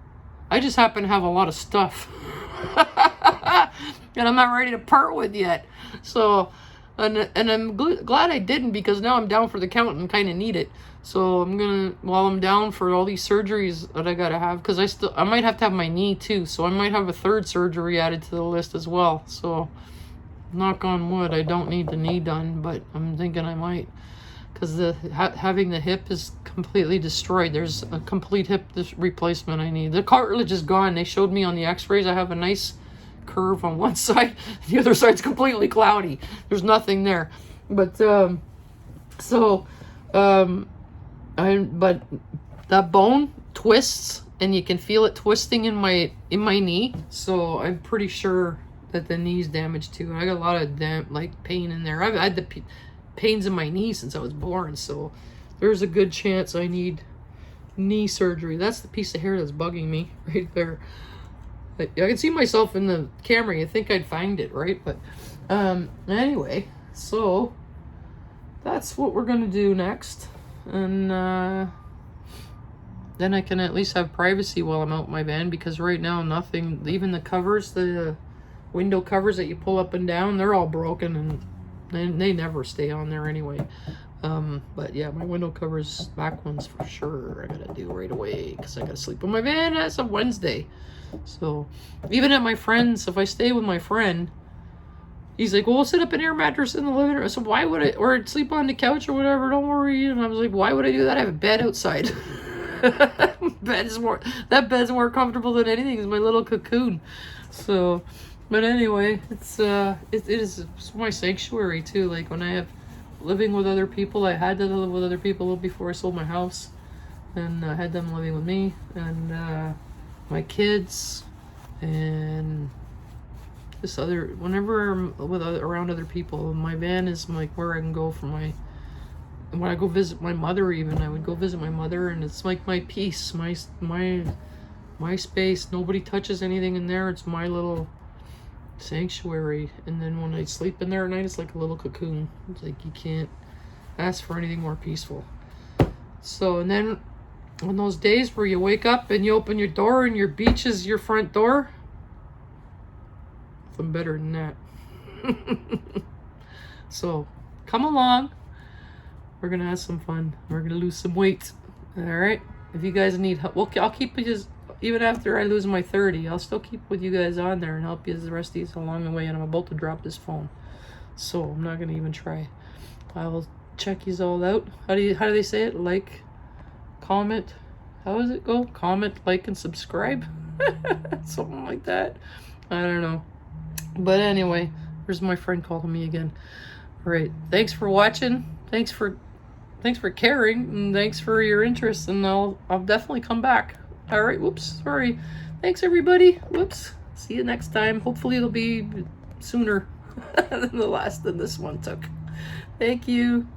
just happen to have a lot of stuff. And I'm not ready to part with yet. So, and I'm glad I didn't, because now I'm down for the count and kind of need it. So while I'm down for all these surgeries that I gotta have, because I might have to have my knee too, so I might have a third surgery added to the list as well. So, knock on wood, I don't need the knee done, but I'm thinking I might, because having the hip is completely destroyed. There's a complete hip replacement I need. The cartilage is gone. They showed me on the x-rays I have a nice curve on one side. The other side's completely cloudy. There's nothing there. But but that bone twists, and you can feel it twisting in my knee. So I'm pretty sure that the knee's damaged too. I got a lot of pain in there. I've had the pains in my knee since I was born. So there's a good chance I need knee surgery. That's the piece of hair that's bugging me right there. I can see myself in the camera. You think I'd find it, right? But anyway, so that's what we're gonna do next. And then I can at least have privacy while I'm out in my van, because right now nothing, even the covers, the window covers that you pull up and down, they're all broken, and they never stay on there anyway. But yeah, my window covers, back ones for sure, I gotta do right away, because I gotta sleep in my van as of Wednesday. So even at my friend's, if I stay with my friend, he's like, well, we'll set up an air mattress in the living room. So why would I, or sleep on the couch or whatever, don't worry. And I was like, why would I do that? I have a bed outside. That bed's more comfortable than anything. It's my little cocoon. So, but anyway, it is my sanctuary too. Like when I have living with other people, I had to live with other people before I sold my house, and I had them living with me, and my kids, and this other, whenever I'm around other people, my van is like where I can go for when I go visit my mother. Even I would go visit my mother, and it's like my peace, my space. Nobody touches anything in there. It's my little sanctuary. And then when I sleep in there at night, it's like a little cocoon. It's like you can't ask for anything more peaceful. So, and then On those days where you wake up and you open your door and your beach is your front door, nothing better than that. So come along. We're gonna have some fun. We're gonna lose some weight. All right. If you guys need help, well, I'll keep you just even after I lose my 30. I'll still keep with you guys on there and help you the rest of these along the way. And I'm about to drop this phone, so I'm not gonna even try. I will check these all out. How do they say it? Like, comment. How does it go? Comment, like, and subscribe. Something like that. I don't know. But anyway, there's my friend calling me again. All right. Thanks for watching. Thanks for caring, and thanks for your interest. And I'll definitely come back. All right. Whoops. Sorry. Thanks everybody. Whoops. See you next time. Hopefully it'll be sooner than this one took. Thank you.